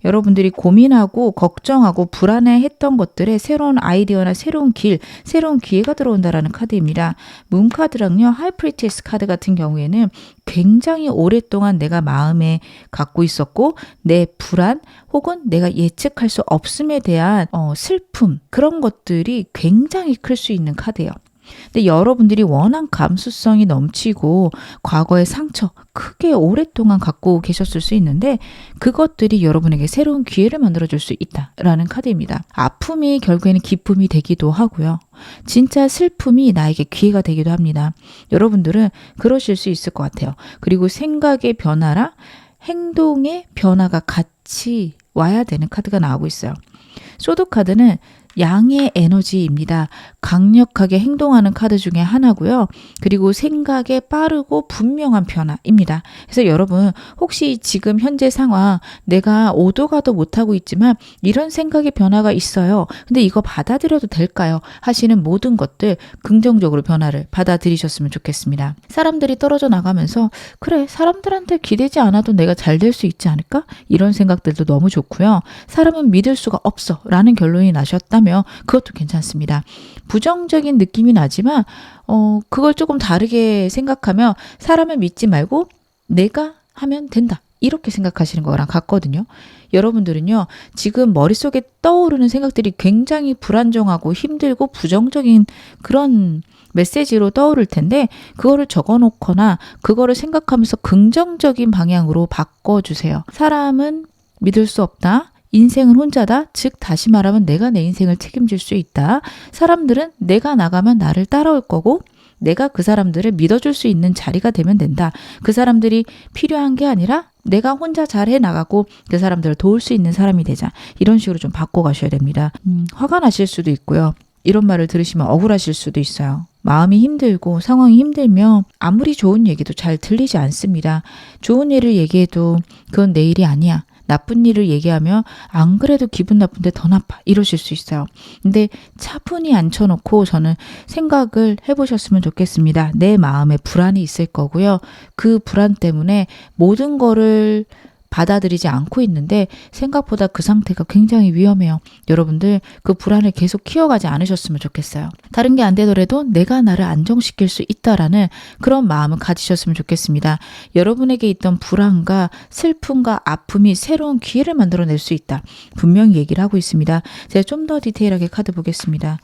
여러분들이 고민하고 걱정하고 불안해했던 것들에 새로운 아이디어나 새로운 길, 새로운 기회가 들어온다라는 카드입니다. 문카드랑요, 하이프리티스 카드 같은 경우에는 굉장히 오랫동안 내가 마음에 갖고 있었고 내 불안 혹은 내가 예측할 수 없음에 대한 슬픔, 그런 것들이 굉장히 클 수 있는 카드예요. 근데 여러분들이 워낙 감수성이 넘치고 과거의 상처 크게 오랫동안 갖고 계셨을 수 있는데 그것들이 여러분에게 새로운 기회를 만들어줄 수 있다라는 카드입니다. 아픔이 결국에는 기쁨이 되기도 하고요. 진짜 슬픔이 나에게 기회가 되기도 합니다. 여러분들은 그러실 수 있을 것 같아요. 그리고 생각의 변화랑 행동의 변화가 같이 와야 되는 카드가 나오고 있어요. 소드 카드는 양의 에너지입니다. 강력하게 행동하는 카드 중에 하나고요. 그리고 생각의 빠르고 분명한 변화입니다. 그래서 여러분 혹시 지금 현재 상황 내가 오도 가도 못하고 있지만 이런 생각의 변화가 있어요. 근데 이거 받아들여도 될까요? 하시는 모든 것들 긍정적으로 변화를 받아들이셨으면 좋겠습니다. 사람들이 떨어져 나가면서 그래 사람들한테 기대지 않아도 내가 잘 될 수 있지 않을까? 이런 생각들도 너무 좋고요. 사람은 믿을 수가 없어 라는 결론이 나셨다면 그것도 괜찮습니다. 부정적인 느낌이 나지만 그걸 조금 다르게 생각하면 사람을 믿지 말고 내가 하면 된다. 이렇게 생각하시는 거랑 같거든요. 여러분들은요. 지금 머릿속에 떠오르는 생각들이 굉장히 불안정하고 힘들고 부정적인 그런 메시지로 떠오를 텐데 그거를 적어놓거나 그거를 생각하면서 긍정적인 방향으로 바꿔주세요. 사람은 믿을 수 없다. 인생은 혼자다. 즉 다시 말하면 내가 내 인생을 책임질 수 있다. 사람들은 내가 나가면 나를 따라올 거고 내가 그 사람들을 믿어줄 수 있는 자리가 되면 된다. 그 사람들이 필요한 게 아니라 내가 혼자 잘 해나가고 그 사람들을 도울 수 있는 사람이 되자. 이런 식으로 좀 바꿔가셔야 됩니다. 화가 나실 수도 있고요. 이런 말을 들으시면 억울하실 수도 있어요. 마음이 힘들고 상황이 힘들면 아무리 좋은 얘기도 잘 들리지 않습니다. 좋은 일을 얘기해도 그건 내 일이 아니야. 나쁜 일을 얘기하면 안 그래도 기분 나쁜데 더 나빠 이러실 수 있어요. 근데 차분히 앉혀놓고 저는 생각을 해보셨으면 좋겠습니다. 내 마음에 불안이 있을 거고요. 그 불안 때문에 모든 거를 받아들이지 않고 있는데 생각보다 그 상태가 굉장히 위험해요. 여러분들 그 불안을 계속 키워가지 않으셨으면 좋겠어요. 다른 게 안 되더라도 내가 나를 안정시킬 수 있다라는 그런 마음을 가지셨으면 좋겠습니다. 여러분에게 있던 불안과 슬픔과 아픔이 새로운 기회를 만들어낼 수 있다. 분명히 얘기를 하고 있습니다. 제가 좀 더 디테일하게 카드 보겠습니다.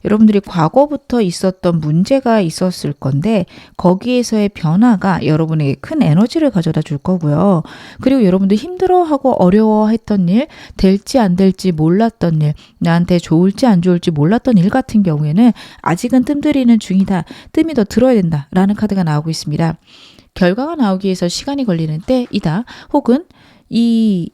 여러분들이 과거부터 있었던 문제가 있었을 건데 거기에서의 변화가 여러분에게 큰 에너지를 가져다 줄 거고요. 그리고 여러분들 힘들어하고 어려워했던 일, 될지 안 될지 몰랐던 일, 나한테 좋을지 안 좋을지 몰랐던 일 같은 경우에는 아직은 뜸들이는 중이다. 뜸이 더 들어야 된다. 라는 카드가 나오고 있습니다. 결과가 나오기 위해서 시간이 걸리는 때이다. 혹은 이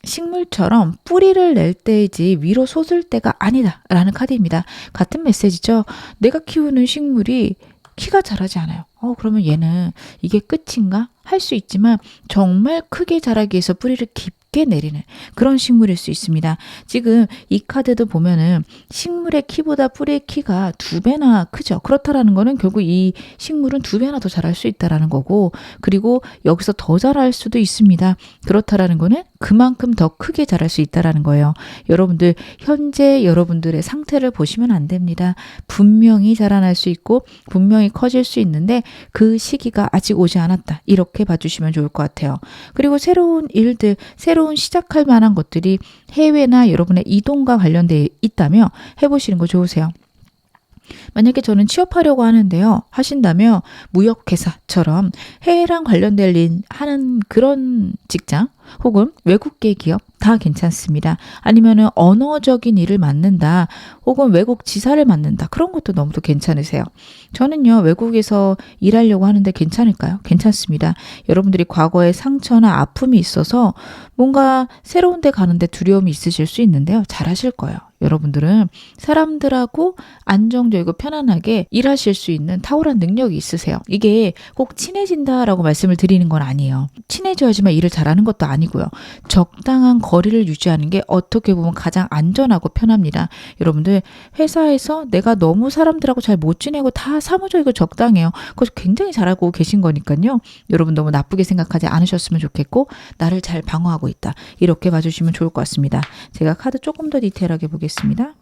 식물처럼 뿌리를 낼 때이지 위로 솟을 때가 아니다 라는 카드입니다. 같은 메시지죠. 내가 키우는 식물이 키가 자라지 않아요. 그러면 얘는 이게 끝인가? 할 수 있지만 정말 크게 자라기 위해서 뿌리를 깊게 내리는 그런 식물일 수 있습니다. 지금 이 카드도 보면은 식물의 키보다 뿌리의 키가 2배나 크죠. 그렇다라는 거는 결국 이 식물은 2배나 더 자랄 수 있다라는 거고 그리고 여기서 더 자랄 수도 있습니다. 그렇다라는 거는 그만큼 더 크게 자랄 수 있다라는 거예요. 여러분들 현재 여러분들의 상태를 보시면 안 됩니다. 분명히 자라날 수 있고 분명히 커질 수 있는데 그 시기가 아직 오지 않았다. 이렇게 봐주시면 좋을 것 같아요. 그리고 새로운 일들, 새로운 시작할 만한 것들이 해외나 여러분의 이동과 관련되어 있다면 해보시는 거 좋으세요. 만약에 저는 취업하려고 하는데요. 하신다면 무역회사처럼 해외랑 관련된 일 하는 그런 직장 혹은 외국계 기업 다 괜찮습니다. 아니면은 언어적인 일을 맡는다 혹은 외국 지사를 맡는다 그런 것도 너무도 괜찮으세요. 저는요 외국에서 일하려고 하는데 괜찮을까요? 괜찮습니다. 여러분들이 과거에 상처나 아픔이 있어서 뭔가 새로운 데 가는데 두려움이 있으실 수 있는데요. 잘하실 거예요. 여러분들은 사람들하고 안정적이고 편안하게 일하실 수 있는 탁월한 능력이 있으세요. 이게 꼭 친해진다라고 말씀을 드리는 건 아니에요. 친해져야지만 일을 잘하는 것도 아니고요. 적당한 거리를 유지하는 게 어떻게 보면 가장 안전하고 편합니다. 여러분들 회사에서 내가 너무 사람들하고 잘 못 지내고 다 사무적이고 적당해요. 그것을 굉장히 잘하고 계신 거니까요. 여러분 너무 나쁘게 생각하지 않으셨으면 좋겠고 나를 잘 방어하고 있다. 이렇게 봐주시면 좋을 것 같습니다. 제가 카드 조금 더 디테일하게 보겠습니다.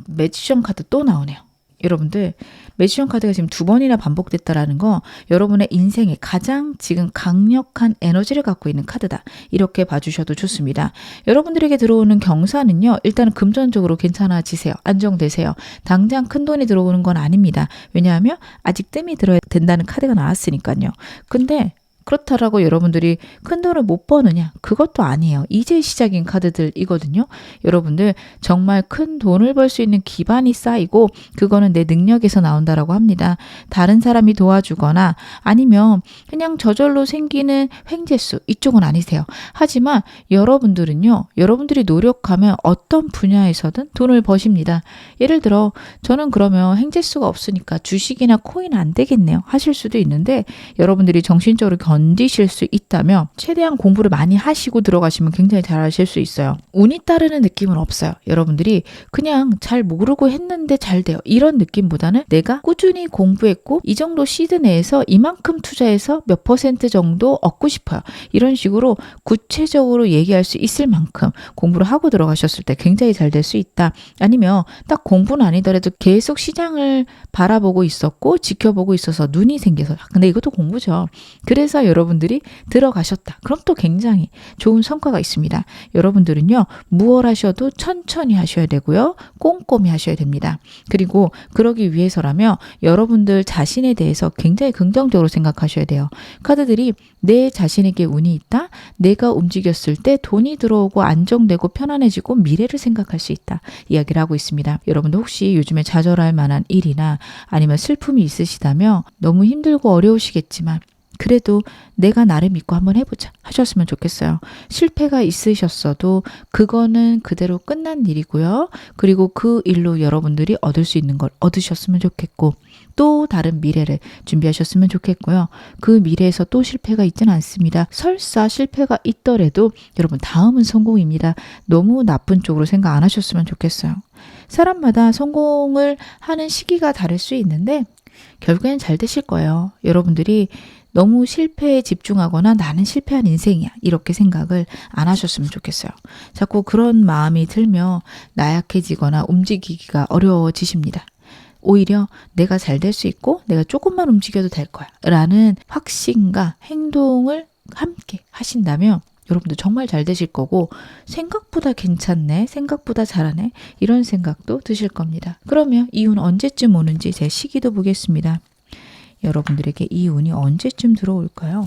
매지션 카드 또 나오네요. 여러분들 매지션 카드가 지금 2번이나 반복됐다라는 거 여러분의 인생에 가장 지금 강력한 에너지를 갖고 있는 카드다. 이렇게 봐주셔도 좋습니다. 여러분들에게 들어오는 경사는요. 일단은 금전적으로 괜찮아지세요. 안정되세요. 당장 큰 돈이 들어오는 건 아닙니다. 왜냐하면 아직 뜸이 들어야 된다는 카드가 나왔으니까요. 근데 그렇다라고 여러분들이 큰 돈을 못 버느냐? 그것도 아니에요. 이제 시작인 카드들이거든요. 여러분들 정말 큰 돈을 벌 수 있는 기반이 쌓이고 그거는 내 능력에서 나온다라고 합니다. 다른 사람이 도와주거나 아니면 그냥 저절로 생기는 횡재수 이쪽은 아니세요. 하지만 여러분들은요. 여러분들이 노력하면 어떤 분야에서든 돈을 버십니다. 예를 들어 저는 그러면 횡재수가 없으니까 주식이나 코인 안 되겠네요. 하실 수도 있는데 여러분들이 정신적으로 견디실 수 있다면 최대한 공부를 많이 하시고 들어가시면 굉장히 잘 하실 수 있어요. 운이 따르는 느낌은 없어요. 여러분들이 그냥 잘 모르고 했는데 잘 돼요. 이런 느낌보다는 내가 꾸준히 공부했고 이 정도 시드 내에서 이만큼 투자해서 몇 % 정도 얻고 싶어요. 이런 식으로 구체적으로 얘기할 수 있을 만큼 공부를 하고 들어가셨을 때 굉장히 잘 될 수 있다. 아니면 딱 공부는 아니더라도 계속 시장을 바라보고 있었고 지켜보고 있어서 눈이 생겨서 근데 이것도 공부죠. 그래서 여러분들이 들어가셨다. 그럼 또 굉장히 좋은 성과가 있습니다. 여러분들은요. 무얼 하셔도 천천히 하셔야 되고요. 꼼꼼히 하셔야 됩니다. 그리고 그러기 위해서라면 여러분들 자신에 대해서 굉장히 긍정적으로 생각하셔야 돼요. 카드들이 내 자신에게 운이 있다. 내가 움직였을 때 돈이 들어오고 안정되고 편안해지고 미래를 생각할 수 있다. 이야기를 하고 있습니다. 여러분들 혹시 요즘에 좌절할 만한 일이나 아니면 슬픔이 있으시다면 너무 힘들고 어려우시겠지만 그래도 내가 나를 믿고 한번 해보자 하셨으면 좋겠어요. 실패가 있으셨어도 그거는 그대로 끝난 일이고요. 그리고 그 일로 여러분들이 얻을 수 있는 걸 얻으셨으면 좋겠고 또 다른 미래를 준비하셨으면 좋겠고요. 그 미래에서 또 실패가 있지는 않습니다. 설사 실패가 있더라도 여러분 다음은 성공입니다. 너무 나쁜 쪽으로 생각 안 하셨으면 좋겠어요. 사람마다 성공을 하는 시기가 다를 수 있는데 결국에는 잘 되실 거예요. 여러분들이 너무 실패에 집중하거나 나는 실패한 인생이야 이렇게 생각을 안 하셨으면 좋겠어요. 자꾸 그런 마음이 들면 나약해지거나 움직이기가 어려워지십니다. 오히려 내가 잘 될 수 있고 내가 조금만 움직여도 될 거야 라는 확신과 행동을 함께 하신다면 여러분들 정말 잘 되실 거고 생각보다 괜찮네, 생각보다 잘하네 이런 생각도 드실 겁니다. 그러면 이 운 언제쯤 오는지 제 시기도 보겠습니다. 여러분들에게 이 운이 언제쯤 들어올까요?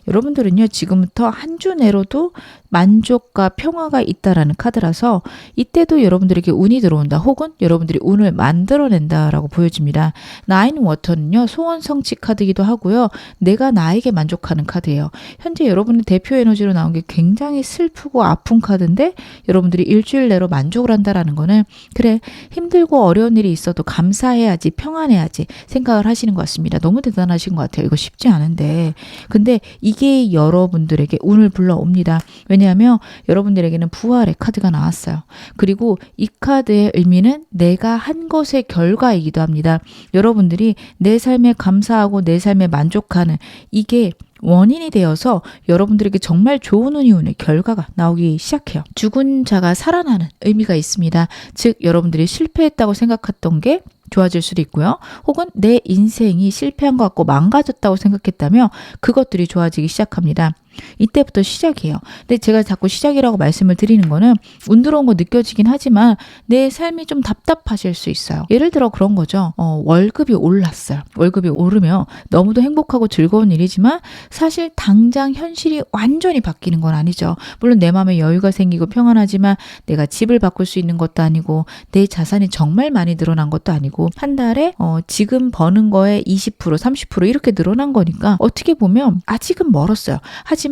여러분들은요 지금부터 한 주 내로도 만족과 평화가 있다라는 카드라서 이때도 여러분들에게 운이 들어온다 혹은 여러분들이 운을 만들어낸다라고 보여집니다. 나인 워터는요 소원 성취 카드이기도 하고요. 내가 나에게 만족하는 카드예요. 현재 여러분의 대표 에너지로 나온 게 굉장히 슬프고 아픈 카드인데 여러분들이 일주일 내로 만족을 한다라는 거는 그래 힘들고 어려운 일이 있어도 감사해야지 평안해야지 생각을 하시는 것 같습니다. 너무 대단하신 것 같아요. 이거 쉽지 않은데 근데 이게 여러분들에게 운을 불러옵니다. 왜냐하면 여러분들에게는 부활의 카드가 나왔어요. 그리고 이 카드의 의미는 내가 한 것의 결과이기도 합니다. 여러분들이 내 삶에 감사하고 내 삶에 만족하는 이게 원인이 되어서 여러분들에게 정말 좋은 운이 오는 결과가 나오기 시작해요. 죽은 자가 살아나는 의미가 있습니다. 즉 여러분들이 실패했다고 생각했던 게 좋아질 수도 있고요. 혹은 내 인생이 실패한 것 같고 망가졌다고 생각했다면 그것들이 좋아지기 시작합니다. 이때부터 시작이에요. 근데 제가 자꾸 시작이라고 말씀을 드리는 거는 운 들어온 거 느껴지긴 하지만 내 삶이 좀 답답하실 수 있어요. 예를 들어 그런 거죠. 월급이 올랐어요. 월급이 오르면 너무도 행복하고 즐거운 일이지만 사실 당장 현실이 완전히 바뀌는 건 아니죠. 물론 내 마음에 여유가 생기고 평안하지만 내가 집을 바꿀 수 있는 것도 아니고 내 자산이 정말 많이 늘어난 것도 아니고 한 달에 지금 버는 거에 20% 30% 이렇게 늘어난 거니까 어떻게 보면 아직은 멀었어요. 하지만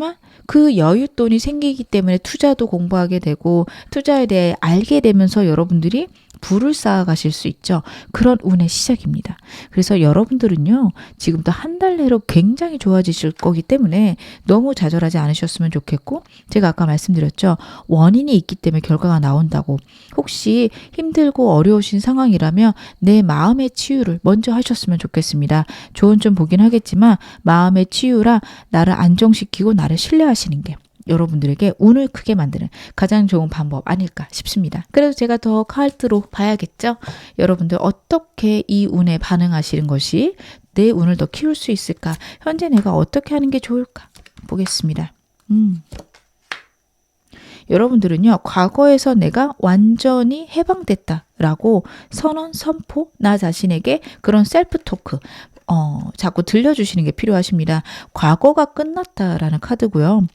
그 여윳돈이 생기기 때문에 투자도 공부하게 되고 투자에 대해 알게 되면서 여러분들이 부를 쌓아가실 수 있죠. 그런 운의 시작입니다. 그래서 여러분들은요, 지금도 한 달 내로 굉장히 좋아지실 거기 때문에 너무 좌절하지 않으셨으면 좋겠고, 제가 아까 말씀드렸죠. 원인이 있기 때문에 결과가 나온다고. 혹시 힘들고 어려우신 상황이라면 내 마음의 치유를 먼저 하셨으면 좋겠습니다. 조언 좀 보긴 하겠지만 마음의 치유라 나를 안정시키고 나를 신뢰하시는 게 여러분들에게 운을 크게 만드는 가장 좋은 방법 아닐까 싶습니다. 그래서 제가 더 카드로 봐야겠죠? 여러분들 어떻게 이 운에 반응하시는 것이 내 운을 더 키울 수 있을까? 현재 내가 어떻게 하는 게 좋을까? 보겠습니다. 여러분들은요, 과거에서 내가 완전히 해방됐다라고 선언, 선포, 나 자신에게 그런 셀프 토크, 자꾸 들려주시는 게 필요하십니다. 과거가 끝났다라는 카드고요.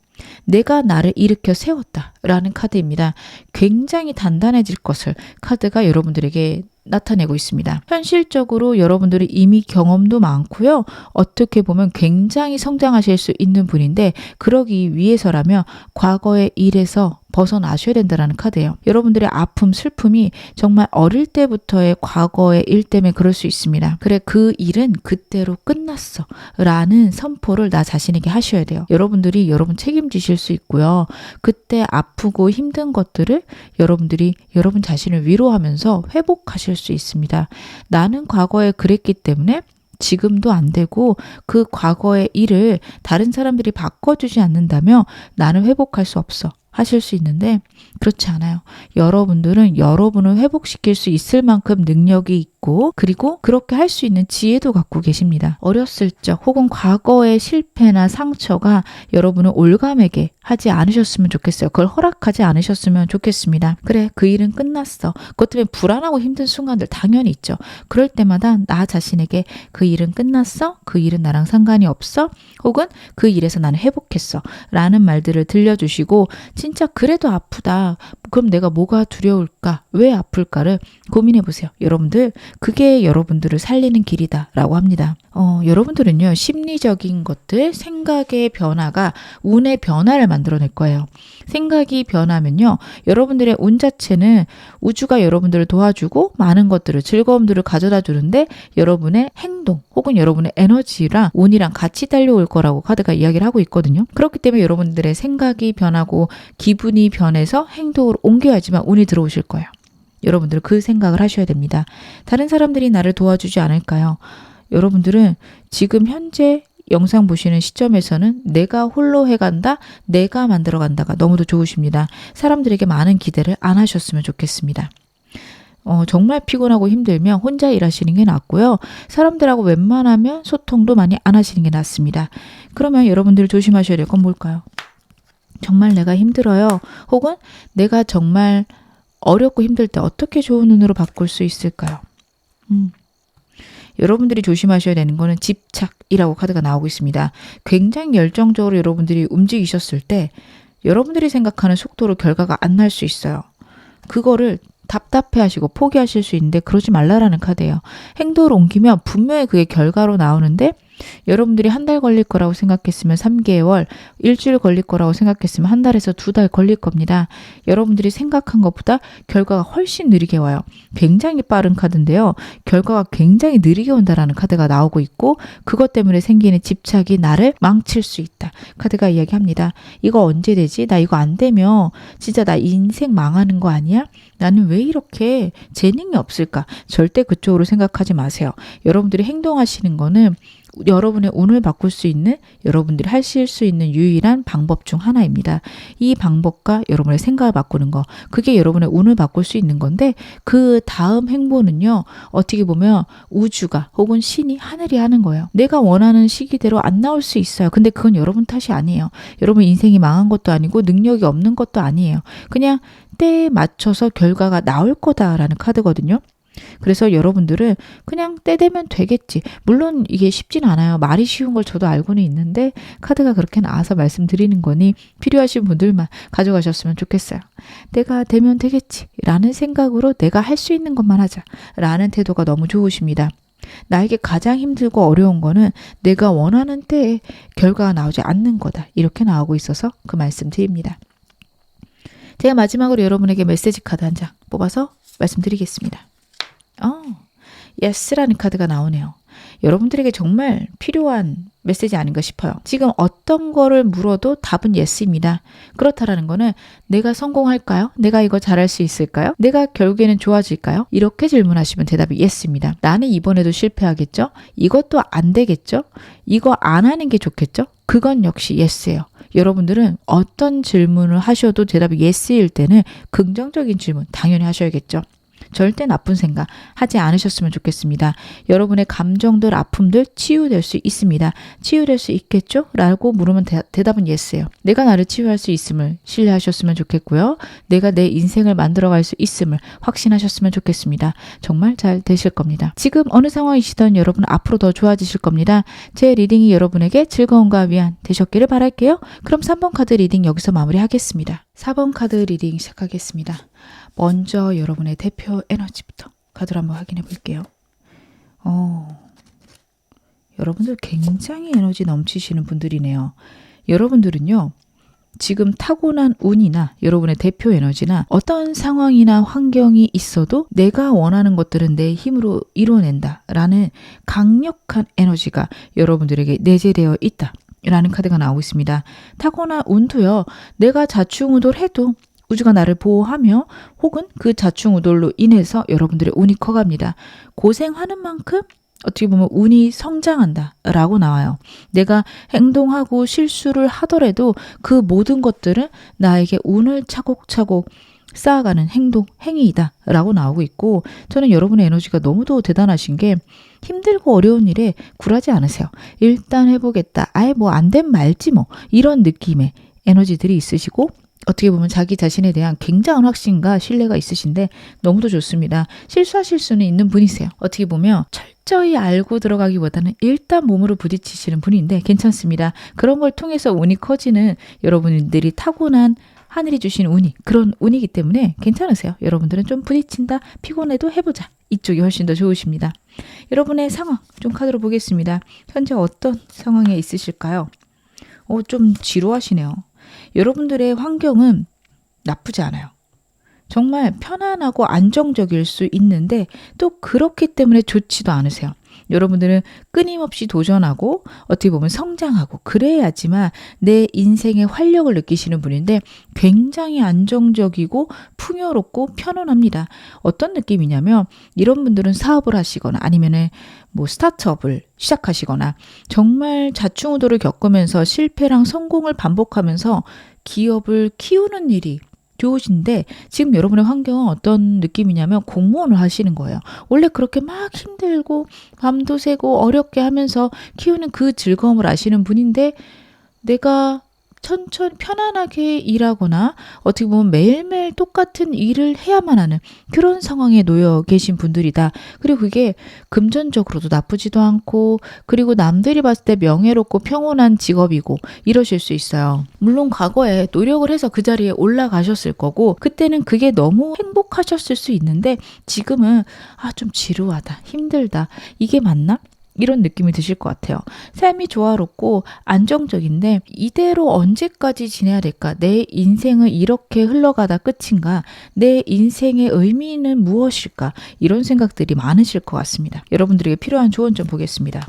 내가 나를 일으켜 세웠다라는 카드입니다. 굉장히 단단해질 것을 카드가 여러분들에게 나타내고 있습니다. 현실적으로 여러분들이 이미 경험도 많고요. 어떻게 보면 굉장히 성장하실 수 있는 분인데 그러기 위해서라면 과거의 일에서 벗어나셔야 된다는 카드예요. 여러분들의 아픔, 슬픔이 정말 어릴 때부터의 과거의 일 때문에 그럴 수 있습니다. 그래, 그 일은 그때로 끝났어 라는 선포를 나 자신에게 하셔야 돼요. 여러분들이 여러분 책임지실 수 있고요. 그때 아프고 힘든 것들을 여러분들이 여러분 자신을 위로하면서 회복하실 수 있습니다. 나는 과거에 그랬기 때문에 지금도 안 되고 그 과거의 일을 다른 사람들이 바꿔주지 않는다면 나는 회복할 수 없어 하실 수 있는데 그렇지 않아요. 여러분들은 여러분을 회복시킬 수 있을 만큼 능력이 있고 그리고 그렇게 할 수 있는 지혜도 갖고 계십니다. 어렸을 적 혹은 과거의 실패나 상처가 여러분을 올가매게 하지 않으셨으면 좋겠어요. 그걸 허락하지 않으셨으면 좋겠습니다. 그래, 그 일은 끝났어. 그것 때문에 불안하고 힘든 순간들 당연히 있죠. 그럴 때마다 나 자신에게 그 일은 끝났어? 그 일은 나랑 상관이 없어? 혹은 그 일에서 나는 회복했어 라는 말들을 들려주시고 진짜 그래도 아프다. 그럼 내가 뭐가 두려울까? 왜 아플까를 고민해 보세요. 여러분들, 그게 여러분들을 살리는 길이다 라고 합니다. 여러분들은요, 심리적인 것들, 생각의 변화가 운의 변화를 만들어낼 거예요. 생각이 변하면요, 여러분들의 운 자체는 우주가 여러분들을 도와주고 많은 것들을, 즐거움들을 가져다 주는데 여러분의 행동 혹은 여러분의 에너지랑 운이랑 같이 달려올 거라고 카드가 이야기를 하고 있거든요. 그렇기 때문에 여러분들의 생각이 변하고 기분이 변해서 행동으로 옮겨야지만 운이 들어오실 거예요. 여러분들 그 생각을 하셔야 됩니다. 다른 사람들이 나를 도와주지 않을까요? 여러분들은 지금 현재 영상 보시는 시점에서는 내가 홀로 해간다, 내가 만들어간다가 너무도 좋으십니다. 사람들에게 많은 기대를 안 하셨으면 좋겠습니다. 정말 피곤하고 힘들면 혼자 일하시는 게 낫고요. 사람들하고 웬만하면 소통도 많이 안 하시는 게 낫습니다. 그러면 여러분들 조심하셔야 될 건 뭘까요? 정말 내가 힘들어요. 혹은 내가 정말 어렵고 힘들 때 어떻게 좋은 눈으로 바꿀 수 있을까요? 여러분들이 조심하셔야 되는 거는 집착이라고 카드가 나오고 있습니다. 굉장히 열정적으로 여러분들이 움직이셨을 때 여러분들이 생각하는 속도로 결과가 안 날 수 있어요. 그거를 답답해하시고 포기하실 수 있는데 그러지 말라라는 카드예요. 행동을 옮기면 분명히 그게 결과로 나오는데 여러분들이 한 달 걸릴 거라고 생각했으면 3개월, 일주일 걸릴 거라고 생각했으면 한 달에서 2달 걸릴 겁니다. 여러분들이 생각한 것보다 결과가 훨씬 느리게 와요. 굉장히 빠른 카드인데요. 결과가 굉장히 느리게 온다라는 카드가 나오고 있고 그것 때문에 생기는 집착이 나를 망칠 수 있다. 카드가 이야기합니다. 이거 언제 되지? 나 이거 안 되면 진짜 나 인생 망하는 거 아니야? 나는 왜 이렇게 재능이 없을까? 절대 그쪽으로 생각하지 마세요. 여러분들이 행동하시는 거는 여러분의 운을 바꿀 수 있는, 여러분들이 하실 수 있는 유일한 방법 중 하나입니다. 이 방법과 여러분의 생각을 바꾸는 거, 그게 여러분의 운을 바꿀 수 있는 건데 그 다음 행보는요, 어떻게 보면 우주가 혹은 신이, 하늘이 하는 거예요. 내가 원하는 시기대로 안 나올 수 있어요. 근데 그건 여러분 탓이 아니에요. 여러분 인생이 망한 것도 아니고 능력이 없는 것도 아니에요. 그냥 때에 맞춰서 결과가 나올 거다라는 카드거든요. 그래서 여러분들은 그냥 때 되면 되겠지. 물론 이게 쉽진 않아요. 말이 쉬운 걸 저도 알고는 있는데 카드가 그렇게 나와서 말씀드리는 거니 필요하신 분들만 가져가셨으면 좋겠어요. 내가 되면 되겠지 라는 생각으로 내가 할 수 있는 것만 하자 라는 태도가 너무 좋으십니다. 나에게 가장 힘들고 어려운 거는 내가 원하는 때에 결과가 나오지 않는 거다. 이렇게 나오고 있어서 그 말씀 드립니다. 제가 마지막으로 여러분에게 메시지 카드 한 장 뽑아서 말씀드리겠습니다. yes라는 카드가 나오네요. 여러분들에게 정말 필요한 메시지 아닌가 싶어요. 지금 어떤 거를 물어도 답은 yes입니다. 그렇다라는 거는 내가 성공할까요? 내가 이거 잘할 수 있을까요? 내가 결국에는 좋아질까요? 이렇게 질문하시면 대답이 yes입니다. 나는 이번에도 실패하겠죠? 이것도 안 되겠죠? 이거 안 하는 게 좋겠죠? 그건 역시 yes예요. 여러분들은 어떤 질문을 하셔도 대답이 yes일 때는 긍정적인 질문 당연히 하셔야겠죠. 절대 나쁜 생각 하지 않으셨으면 좋겠습니다. 여러분의 감정들, 아픔들 치유될 수 있습니다. 치유될 수 있겠죠? 라고 물으면 대답은 yes예요. 내가 나를 치유할 수 있음을 신뢰하셨으면 좋겠고요. 내가 내 인생을 만들어갈 수 있음을 확신하셨으면 좋겠습니다. 정말 잘 되실 겁니다. 지금 어느 상황이시든 여러분 앞으로 더 좋아지실 겁니다. 제 리딩이 여러분에게 즐거움과 위안 되셨기를 바랄게요. 그럼 3번 카드 리딩 여기서 마무리하겠습니다. 4번 카드 리딩 시작하겠습니다. 먼저 여러분의 대표 에너지부터 카드를 한번 확인해 볼게요. 여러분들 굉장히 에너지 넘치시는 분들이네요. 여러분들은요, 지금 타고난 운이나 여러분의 대표 에너지나 어떤 상황이나 환경이 있어도 내가 원하는 것들은 내 힘으로 이뤄낸다 라는 강력한 에너지가 여러분들에게 내재되어 있다 라는 카드가 나오고 있습니다. 타고난 운도요, 내가 자충우돌 해도 우주가 나를 보호하며 혹은 그 자충우돌로 인해서 여러분들의 운이 커갑니다. 고생하는 만큼 어떻게 보면 운이 성장한다 라고 나와요. 내가 행동하고 실수를 하더라도 그 모든 것들은 나에게 운을 차곡차곡 쌓아가는 행동, 행위이다 라고 나오고 있고, 저는 여러분의 에너지가 너무도 대단하신 게 힘들고 어려운 일에 굴하지 않으세요. 일단 해보겠다. 아예 뭐 안 된 말지 뭐, 이런 느낌의 에너지들이 있으시고, 어떻게 보면 자기 자신에 대한 굉장한 확신과 신뢰가 있으신데 너무도 좋습니다. 실수하실 수는 있는 분이세요. 어떻게 보면 철저히 알고 들어가기보다는 일단 몸으로 부딪히시는 분인데 괜찮습니다. 그런 걸 통해서 운이 커지는 여러분들이 타고난 하늘이 주신 운이 그런 운이기 때문에 괜찮으세요. 여러분들은 좀 부딪힌다, 피곤해도 해보자. 이쪽이 훨씬 더 좋으십니다. 여러분의 상황 좀 카드로 보겠습니다. 현재 어떤 상황에 있으실까요? 좀 지루하시네요. 여러분들의 환경은 나쁘지 않아요. 정말 편안하고 안정적일 수 있는데 또 그렇기 때문에 좋지도 않으세요. 여러분들은 끊임없이 도전하고 어떻게 보면 성장하고 그래야지만 내 인생의 활력을 느끼시는 분인데 굉장히 안정적이고 풍요롭고 편안합니다. 어떤 느낌이냐면 이런 분들은 사업을 하시거나 아니면은 뭐 스타트업을 시작하시거나 정말 자충우돌을 겪으면서 실패랑 성공을 반복하면서 기업을 키우는 일이 좋으신데 지금 여러분의 환경은 어떤 느낌이냐면 공무원을 하시는 거예요. 원래 그렇게 막 힘들고 밤도 새고 어렵게 하면서 키우는 그 즐거움을 아시는 분인데 내가 천천히 편안하게 일하거나 어떻게 보면 매일매일 똑같은 일을 해야만 하는 그런 상황에 놓여 계신 분들이다. 그리고 그게 금전적으로도 나쁘지도 않고 그리고 남들이 봤을 때 명예롭고 평온한 직업이고 이러실 수 있어요. 물론 과거에 노력을 해서 그 자리에 올라가셨을 거고 그때는 그게 너무 행복하셨을 수 있는데 지금은 좀 지루하다, 힘들다, 이게 맞나? 이런 느낌이 드실 것 같아요. 삶이 조화롭고 안정적인데 이대로 언제까지 지내야 될까? 내 인생은 이렇게 흘러가다 끝인가? 내 인생의 의미는 무엇일까? 이런 생각들이 많으실 것 같습니다. 여러분들에게 필요한 조언 좀 보겠습니다.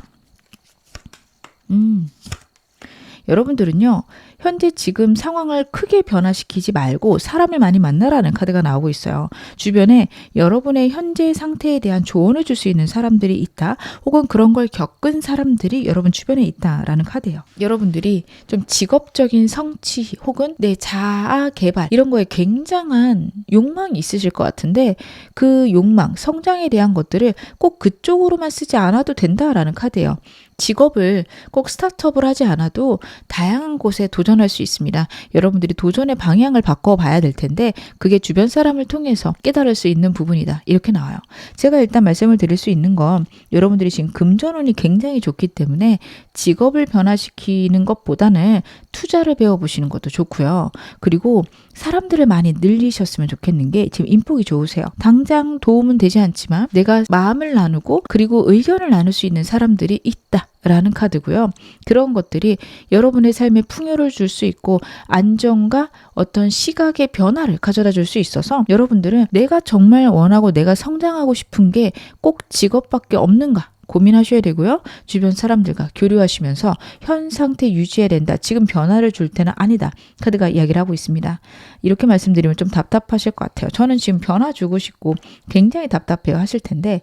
여러분들은요, 현재 지금 상황을 크게 변화시키지 말고 사람을 많이 만나라는 카드가 나오고 있어요. 주변에 여러분의 현재 상태에 대한 조언을 줄 수 있는 사람들이 있다. 혹은 그런 걸 겪은 사람들이 여러분 주변에 있다라는 카드예요. 여러분들이 좀 직업적인 성취 혹은 내 자아 개발 이런 거에 굉장한 욕망이 있으실 것 같은데 그 욕망, 성장에 대한 것들을 꼭 그쪽으로만 쓰지 않아도 된다라는 카드예요. 직업을 꼭 스타트업을 하지 않아도 다양한 곳에 도전할 수 있습니다. 여러분들이 도전의 방향을 바꿔봐야 될 텐데 그게 주변 사람을 통해서 깨달을 수 있는 부분이다. 이렇게 나와요. 제가 일단 말씀을 드릴 수 있는 건 여러분들이 지금 금전운이 굉장히 좋기 때문에 직업을 변화시키는 것보다는 투자를 배워보시는 것도 좋고요. 그리고 사람들을 많이 늘리셨으면 좋겠는 게 지금 인복이 좋으세요. 당장 도움은 되지 않지만 내가 마음을 나누고 그리고 의견을 나눌 수 있는 사람들이 있다. 라는 카드고요. 그런 것들이 여러분의 삶에 풍요를 줄 수 있고 안정과 어떤 시각의 변화를 가져다 줄 수 있어서 여러분들은 내가 정말 원하고 내가 성장하고 싶은 게 꼭 직업밖에 없는가 고민하셔야 되고요. 주변 사람들과 교류하시면서 현 상태 유지해야 된다. 지금 변화를 줄 때는 아니다. 카드가 이야기를 하고 있습니다. 이렇게 말씀드리면 좀 답답하실 것 같아요. 저는 지금 변화 주고 싶고 굉장히 답답해요 하실 텐데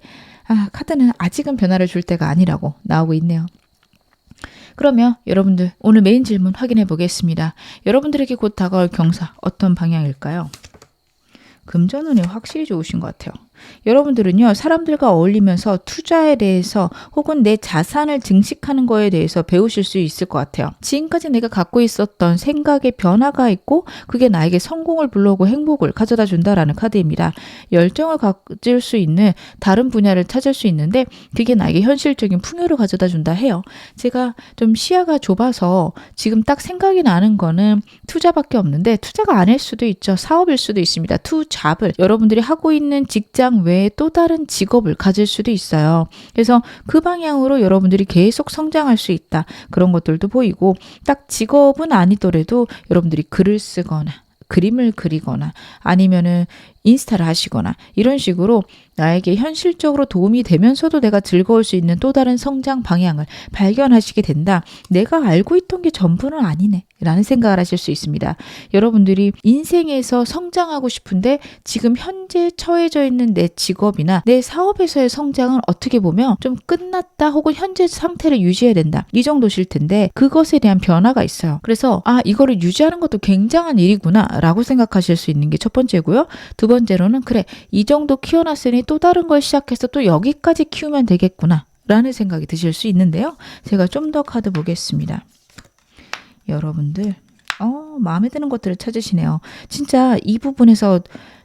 카드는 아직은 변화를 줄 때가 아니라고 나오고 있네요. 그러면 여러분들 오늘 메인 질문 확인해 보겠습니다. 여러분들에게 곧 다가올 경사 어떤 방향일까요? 금전운이 확실히 좋으신 것 같아요. 여러분들은요, 사람들과 어울리면서 투자에 대해서 혹은 내 자산을 증식하는 거에 대해서 배우실 수 있을 것 같아요. 지금까지 내가 갖고 있었던 생각의 변화가 있고 그게 나에게 성공을 불러오고 행복을 가져다 준다라는 카드입니다. 열정을 가질 수 있는 다른 분야를 찾을 수 있는데 그게 나에게 현실적인 풍요를 가져다 준다 해요. 제가 좀 시야가 좁아서 지금 딱 생각이 나는 거는 투자밖에 없는데 투자가 아닐 수도 있죠. 사업일 수도 있습니다. 투잡을 여러분들이 하고 있는 직장 외에 또 다른 직업을 가질 수도 있어요. 그래서 그 방향으로 여러분들이 계속 성장할 수 있다. 그런 것들도 보이고 딱 직업은 아니더라도 여러분들이 글을 쓰거나 그림을 그리거나 아니면은 인스타를 하시거나 이런 식으로 나에게 현실적으로 도움이 되면서도 내가 즐거울 수 있는 또 다른 성장 방향을 발견하시게 된다. 내가 알고 있던 게 전부는 아니네 라는 생각을 하실 수 있습니다. 여러분들이 인생에서 성장하고 싶은데 지금 현재 처해져 있는 내 직업이나 내 사업에서의 성장은 어떻게 보면 좀 끝났다 혹은 현재 상태를 유지해야 된다. 이 정도실 텐데 그것에 대한 변화가 있어요. 그래서 이거를 유지하는 것도 굉장한 일이구나 라고 생각하실 수 있는 게 첫 번째고요. 두 번째로는 그래 이 정도 키워놨으니 또 다른 걸 시작해서 또 여기까지 키우면 되겠구나 라는 생각이 드실 수 있는데요. 제가 좀 더 카드 보겠습니다. 여러분들 마음에 드는 것들을 찾으시네요. 진짜 이 부분에서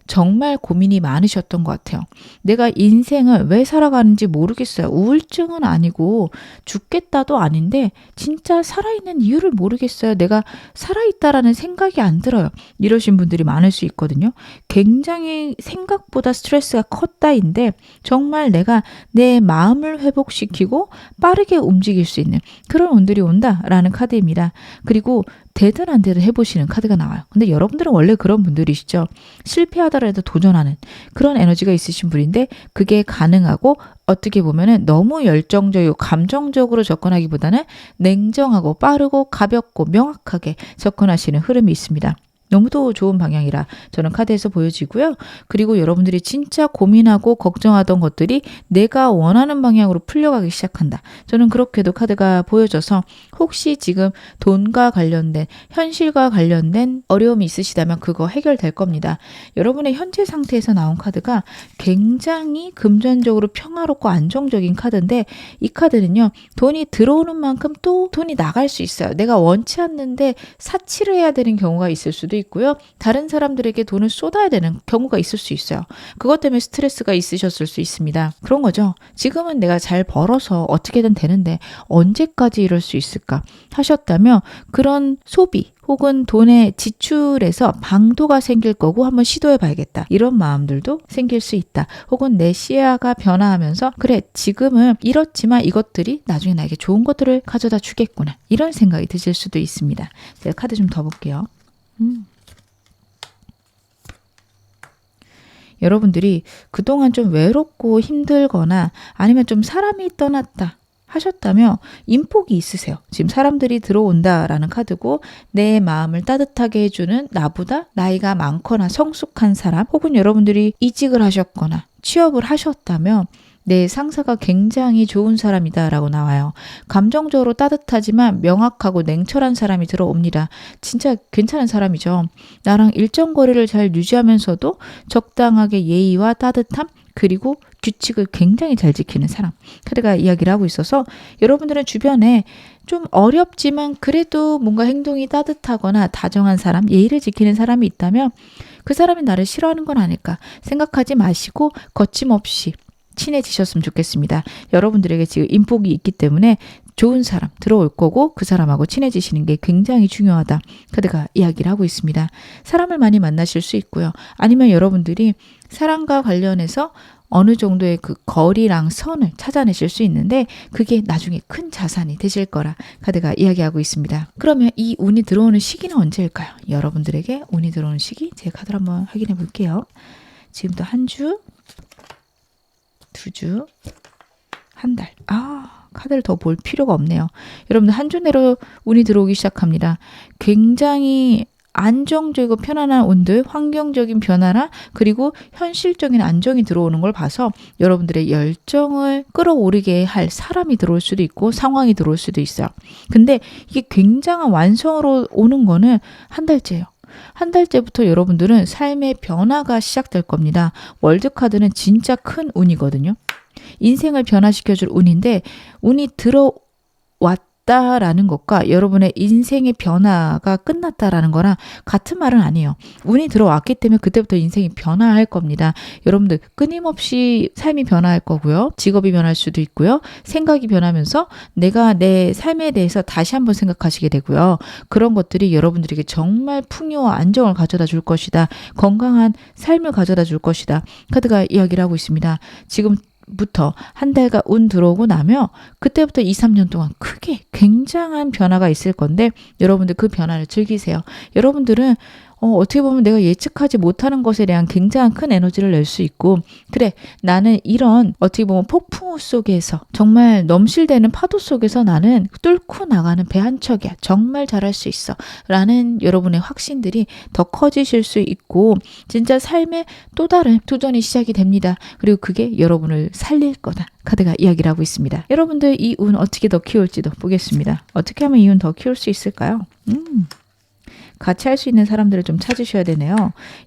정말 고민이 많으셨던 것 같아요. 내가 인생을 왜 살아가는지 모르겠어요. 우울증은 아니고 죽겠다도 아닌데 진짜 살아있는 이유를 모르겠어요. 내가 살아있다라는 생각이 안 들어요. 이러신 분들이 많을 수 있거든요. 굉장히 생각보다 스트레스가 컸다인데 정말 내가 내 마음을 회복시키고 빠르게 움직일 수 있는 그런 운들이 온다라는 카드입니다. 그리고 되든 안 되든 해보시는 카드가 나와요. 근데 여러분들은 원래 그런 분들이시죠. 실패하더라도 도전하는 그런 에너지가 있으신 분인데 그게 가능하고 어떻게 보면은 너무 열정적이고 감정적으로 접근하기보다는 냉정하고 빠르고 가볍고 명확하게 접근하시는 흐름이 있습니다. 너무도 좋은 방향이라 저는 카드에서 보여지고요. 그리고 여러분들이 진짜 고민하고 걱정하던 것들이 내가 원하는 방향으로 풀려가기 시작한다. 저는 그렇게도 카드가 보여져서 혹시 지금 돈과 관련된 현실과 관련된 어려움이 있으시다면 그거 해결될 겁니다. 여러분의 현재 상태에서 나온 카드가 굉장히 금전적으로 평화롭고 안정적인 카드인데 이 카드는요. 돈이 들어오는 만큼 또 돈이 나갈 수 있어요. 내가 원치 않는데 사치를 해야 되는 경우가 있을 수도 있고요. 다른 사람들에게 돈을 쏟아야 되는 경우가 있을 수 있어요. 그것 때문에 스트레스가 있으셨을 수 있습니다. 그런 거죠. 지금은 내가 잘 벌어서 어떻게든 되는데 언제까지 이럴 수 있을까 하셨다면 그런 소비 혹은 돈의 지출에서 방도가 생길 거고 한번 시도해 봐야겠다. 이런 마음들도 생길 수 있다. 혹은 내 시야가 변화하면서 그래 지금은 이렇지만 이것들이 나중에 나에게 좋은 것들을 가져다 주겠구나. 이런 생각이 드실 수도 있습니다. 제가 카드 좀 더 볼게요. 여러분들이 그동안 좀 외롭고 힘들거나 아니면 좀 사람이 떠났다 하셨다면 인복이 있으세요. 지금 사람들이 들어온다라는 카드고 내 마음을 따뜻하게 해주는 나보다 나이가 많거나 성숙한 사람 혹은 여러분들이 이직을 하셨거나 취업을 하셨다면 내 상사가 굉장히 좋은 사람이다라고 나와요. 감정적으로 따뜻하지만 명확하고 냉철한 사람이 들어옵니다. 진짜 괜찮은 사람이죠. 나랑 일정 거리를 잘 유지하면서도 적당하게 예의와 따뜻함 그리고 규칙을 굉장히 잘 지키는 사람. 카드가 이야기를 하고 있어서 여러분들은 주변에 좀 어렵지만 그래도 뭔가 행동이 따뜻하거나 다정한 사람, 예의를 지키는 사람이 있다면 그 사람이 나를 싫어하는 건 아닐까 생각하지 마시고 거침없이 친해지셨으면 좋겠습니다. 여러분들에게 지금 인복이 있기 때문에 좋은 사람 들어올 거고 그 사람하고 친해지시는 게 굉장히 중요하다. 카드가 이야기를 하고 있습니다. 사람을 많이 만나실 수 있고요. 아니면 여러분들이 사랑과 관련해서 어느 정도의 그 거리랑 선을 찾아내실 수 있는데 그게 나중에 큰 자산이 되실 거라 카드가 이야기하고 있습니다. 그러면 이 운이 들어오는 시기는 언제일까요? 여러분들에게 운이 들어오는 시기 제 카드를 한번 확인해 볼게요. 지금도 한 주, 두 주, 한 달. 카드를 더 볼 필요가 없네요. 여러분들 한 주 내로 운이 들어오기 시작합니다. 굉장히 안정적이고 편안한 운들, 환경적인 변화나 그리고 현실적인 안정이 들어오는 걸 봐서 여러분들의 열정을 끌어오르게 할 사람이 들어올 수도 있고 상황이 들어올 수도 있어요. 근데 이게 굉장한 완성으로 오는 거는 한 달째예요. 한 달째부터 여러분들은 삶의 변화가 시작될 겁니다. 월드카드는 진짜 큰 운이거든요. 인생을 변화시켜줄 운인데 운이 들어왔다라는 것과 여러분의 인생의 변화가 끝났다라는 거랑 같은 말은 아니에요. 운이 들어왔기 때문에 그때부터 인생이 변화할 겁니다. 여러분들 끊임없이 삶이 변화할 거고요. 직업이 변할 수도 있고요. 생각이 변하면서 내가 내 삶에 대해서 다시 한번 생각하시게 되고요. 그런 것들이 여러분들에게 정말 풍요와 안정을 가져다 줄 것이다. 건강한 삶을 가져다 줄 것이다. 카드가 이야기를 하고 있습니다. 지금부터 한 달간 운 들어오고 나면 그때부터 2, 3년 동안 크게 굉장한 변화가 있을 건데 여러분들 그 변화를 즐기세요. 여러분들은 어떻게 보면 내가 예측하지 못하는 것에 대한 굉장한 큰 에너지를 낼 수 있고 그래 나는 이런 어떻게 보면 폭풍우 속에서 정말 넘실대는 파도 속에서 나는 뚫고 나가는 배 한 척이야. 정말 잘할 수 있어. 라는 여러분의 확신들이 더 커지실 수 있고 진짜 삶의 또 다른 도전이 시작이 됩니다. 그리고 그게 여러분을 살릴 거다. 카드가 이야기를 하고 있습니다. 여러분들 이 운 어떻게 더 키울지도 보겠습니다. 어떻게 하면 이 운 더 키울 수 있을까요? 같이 할 수 있는 사람들을 좀 찾으셔야 되네요.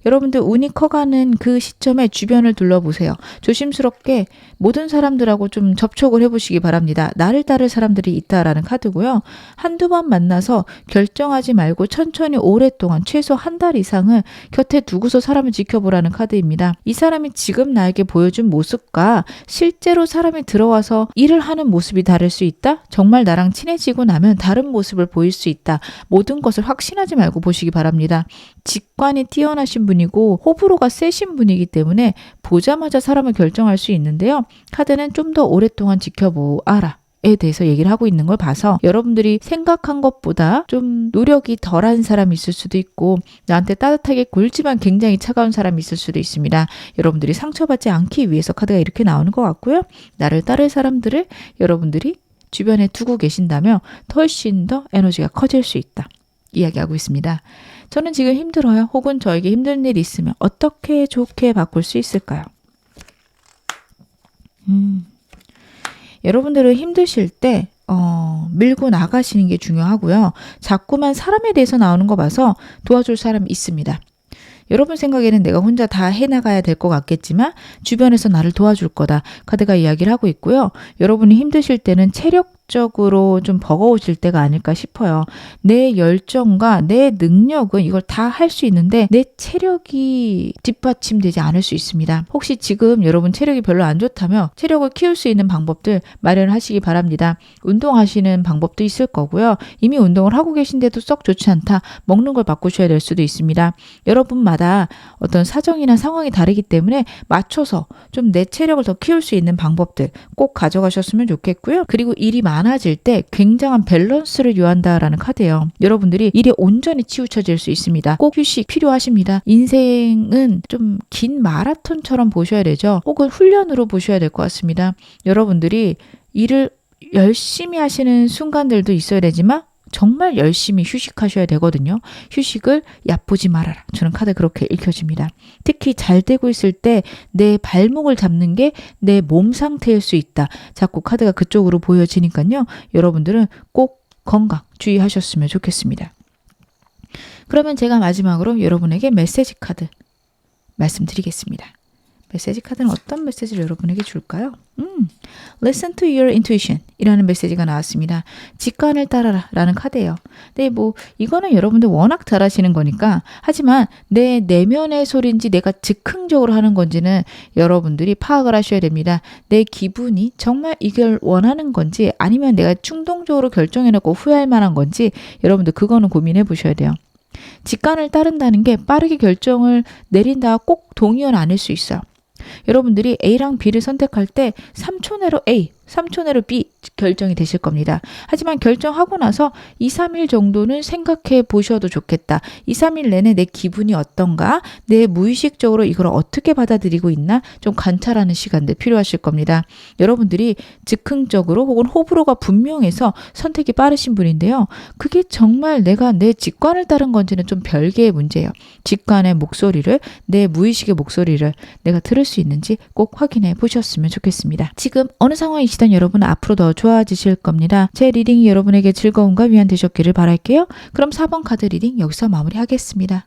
여러분들 운이 커가는 그 시점에 주변을 둘러보세요. 조심스럽게 모든 사람들하고 좀 접촉을 해보시기 바랍니다. 나를 따를 사람들이 있다라는 카드고요. 한두 번 만나서 결정하지 말고 천천히 오랫동안 최소 한 달 이상은 곁에 두고서 사람을 지켜보라는 카드입니다. 이 사람이 지금 나에게 보여준 모습과 실제로 사람이 들어와서 일을 하는 모습이 다를 수 있다. 정말 나랑 친해지고 나면 다른 모습을 보일 수 있다. 모든 것을 확신하지 말고 보시기 바랍니다. 직관이 뛰어나신 분이고 호불호가 세신 분이기 때문에 보자마자 사람을 결정할 수 있는데요. 카드는 좀 더 오랫동안 지켜보아라. 에 대해서 얘기를 하고 있는 걸 봐서 여러분들이 생각한 것보다 좀 노력이 덜한 사람이 있을 수도 있고 나한테 따뜻하게 굴지만 굉장히 차가운 사람이 있을 수도 있습니다. 여러분들이 상처받지 않기 위해서 카드가 이렇게 나오는 것 같고요. 나를 따를 사람들을 여러분들이 주변에 두고 계신다면 훨씬 더 에너지가 커질 수 있다. 이야기하고 있습니다. 저는 지금 힘들어요. 혹은 저에게 힘든 일이 있으면 어떻게 좋게 바꿀 수 있을까요? 여러분들은 힘드실 때 밀고 나가시는 게 중요하고요. 자꾸만 사람에 대해서 나오는 거 봐서 도와줄 사람이 있습니다. 여러분 생각에는 내가 혼자 다 해나가야 될 것 같겠지만 주변에서 나를 도와줄 거다. 카드가 이야기를 하고 있고요. 여러분이 힘드실 때는 체력적으로 좀 버거우실 때가 아닐까 싶어요. 내 열정과 내 능력은 이걸 다 할 수 있는데 내 체력이 뒷받침되지 않을 수 있습니다. 혹시 지금 여러분 체력이 별로 안 좋다면 체력을 키울 수 있는 방법들 마련하시기 바랍니다. 운동하시는 방법도 있을 거고요. 이미 운동을 하고 계신데도 썩 좋지 않다. 먹는 걸 바꾸셔야 될 수도 있습니다. 여러분마다 어떤 사정이나 상황이 다르기 때문에 맞춰서 좀 내 체력을 더 키울 수 있는 방법들 꼭 가져가셨으면 좋겠고요. 그리고 일이 많아질 때 굉장한 밸런스를 요한다라는 카드예요. 여러분들이 일에 온전히 치우쳐질 수 있습니다. 꼭 휴식 필요하십니다. 인생은 좀 긴 마라톤처럼 보셔야 되죠. 혹은 훈련으로 보셔야 될 것 같습니다. 여러분들이 일을 열심히 하시는 순간들도 있어야 되지만 정말 열심히 휴식하셔야 되거든요. 휴식을 얕보지 말아라. 저는 카드 그렇게 읽혀집니다. 특히 잘 되고 있을 때 내 발목을 잡는 게 내 몸 상태일 수 있다. 자꾸 카드가 그쪽으로 보여지니까요. 여러분들은 꼭 건강 주의하셨으면 좋겠습니다. 그러면 제가 마지막으로 여러분에게 메시지 카드 말씀드리겠습니다. 메시지 카드는 어떤 메시지를 여러분에게 줄까요? Listen to your intuition 이라는 메시지가 나왔습니다. 직관을 따라라 라는 카드예요. 근데 뭐 이거는 여러분들 워낙 잘 아시는 거니까, 하지만 내 내면의 소리인지 내가 즉흥적으로 하는 건지는 여러분들이 파악을 하셔야 됩니다. 내 기분이 정말 이걸 원하는 건지 아니면 내가 충동적으로 결정해놓고 후회할 만한 건지 여러분들 그거는 고민해 보셔야 돼요. 직관을 따른다는 게 빠르게 결정을 내린다 꼭 동의어는 아닐 수 있어요. 여러분들이 A랑 B를 선택할 때 3초 내로 A, 3초 내로 B 결정이 되실 겁니다. 하지만 결정하고 나서 2, 3일 정도는 생각해 보셔도 좋겠다. 2, 3일 내내 내 기분이 어떤가? 내 무의식적으로 이걸 어떻게 받아들이고 있나? 좀 관찰하는 시간들 필요하실 겁니다. 여러분들이 즉흥적으로 혹은 호불호가 분명해서 선택이 빠르신 분인데요. 그게 정말 내가 내 직관을 따른 건지는 좀 별개의 문제예요. 직관의 목소리를, 내 무의식의 목소리를 내가 들을 수 있는지 꼭 확인해 보셨으면 좋겠습니다. 지금 어느 상황이시든 여러분은 앞으로 더 좋아지실 겁니다. 제 리딩이 여러분에게 즐거움과 위안 되셨기를 바랄게요. 그럼 4번 카드 리딩 여기서 마무리하겠습니다.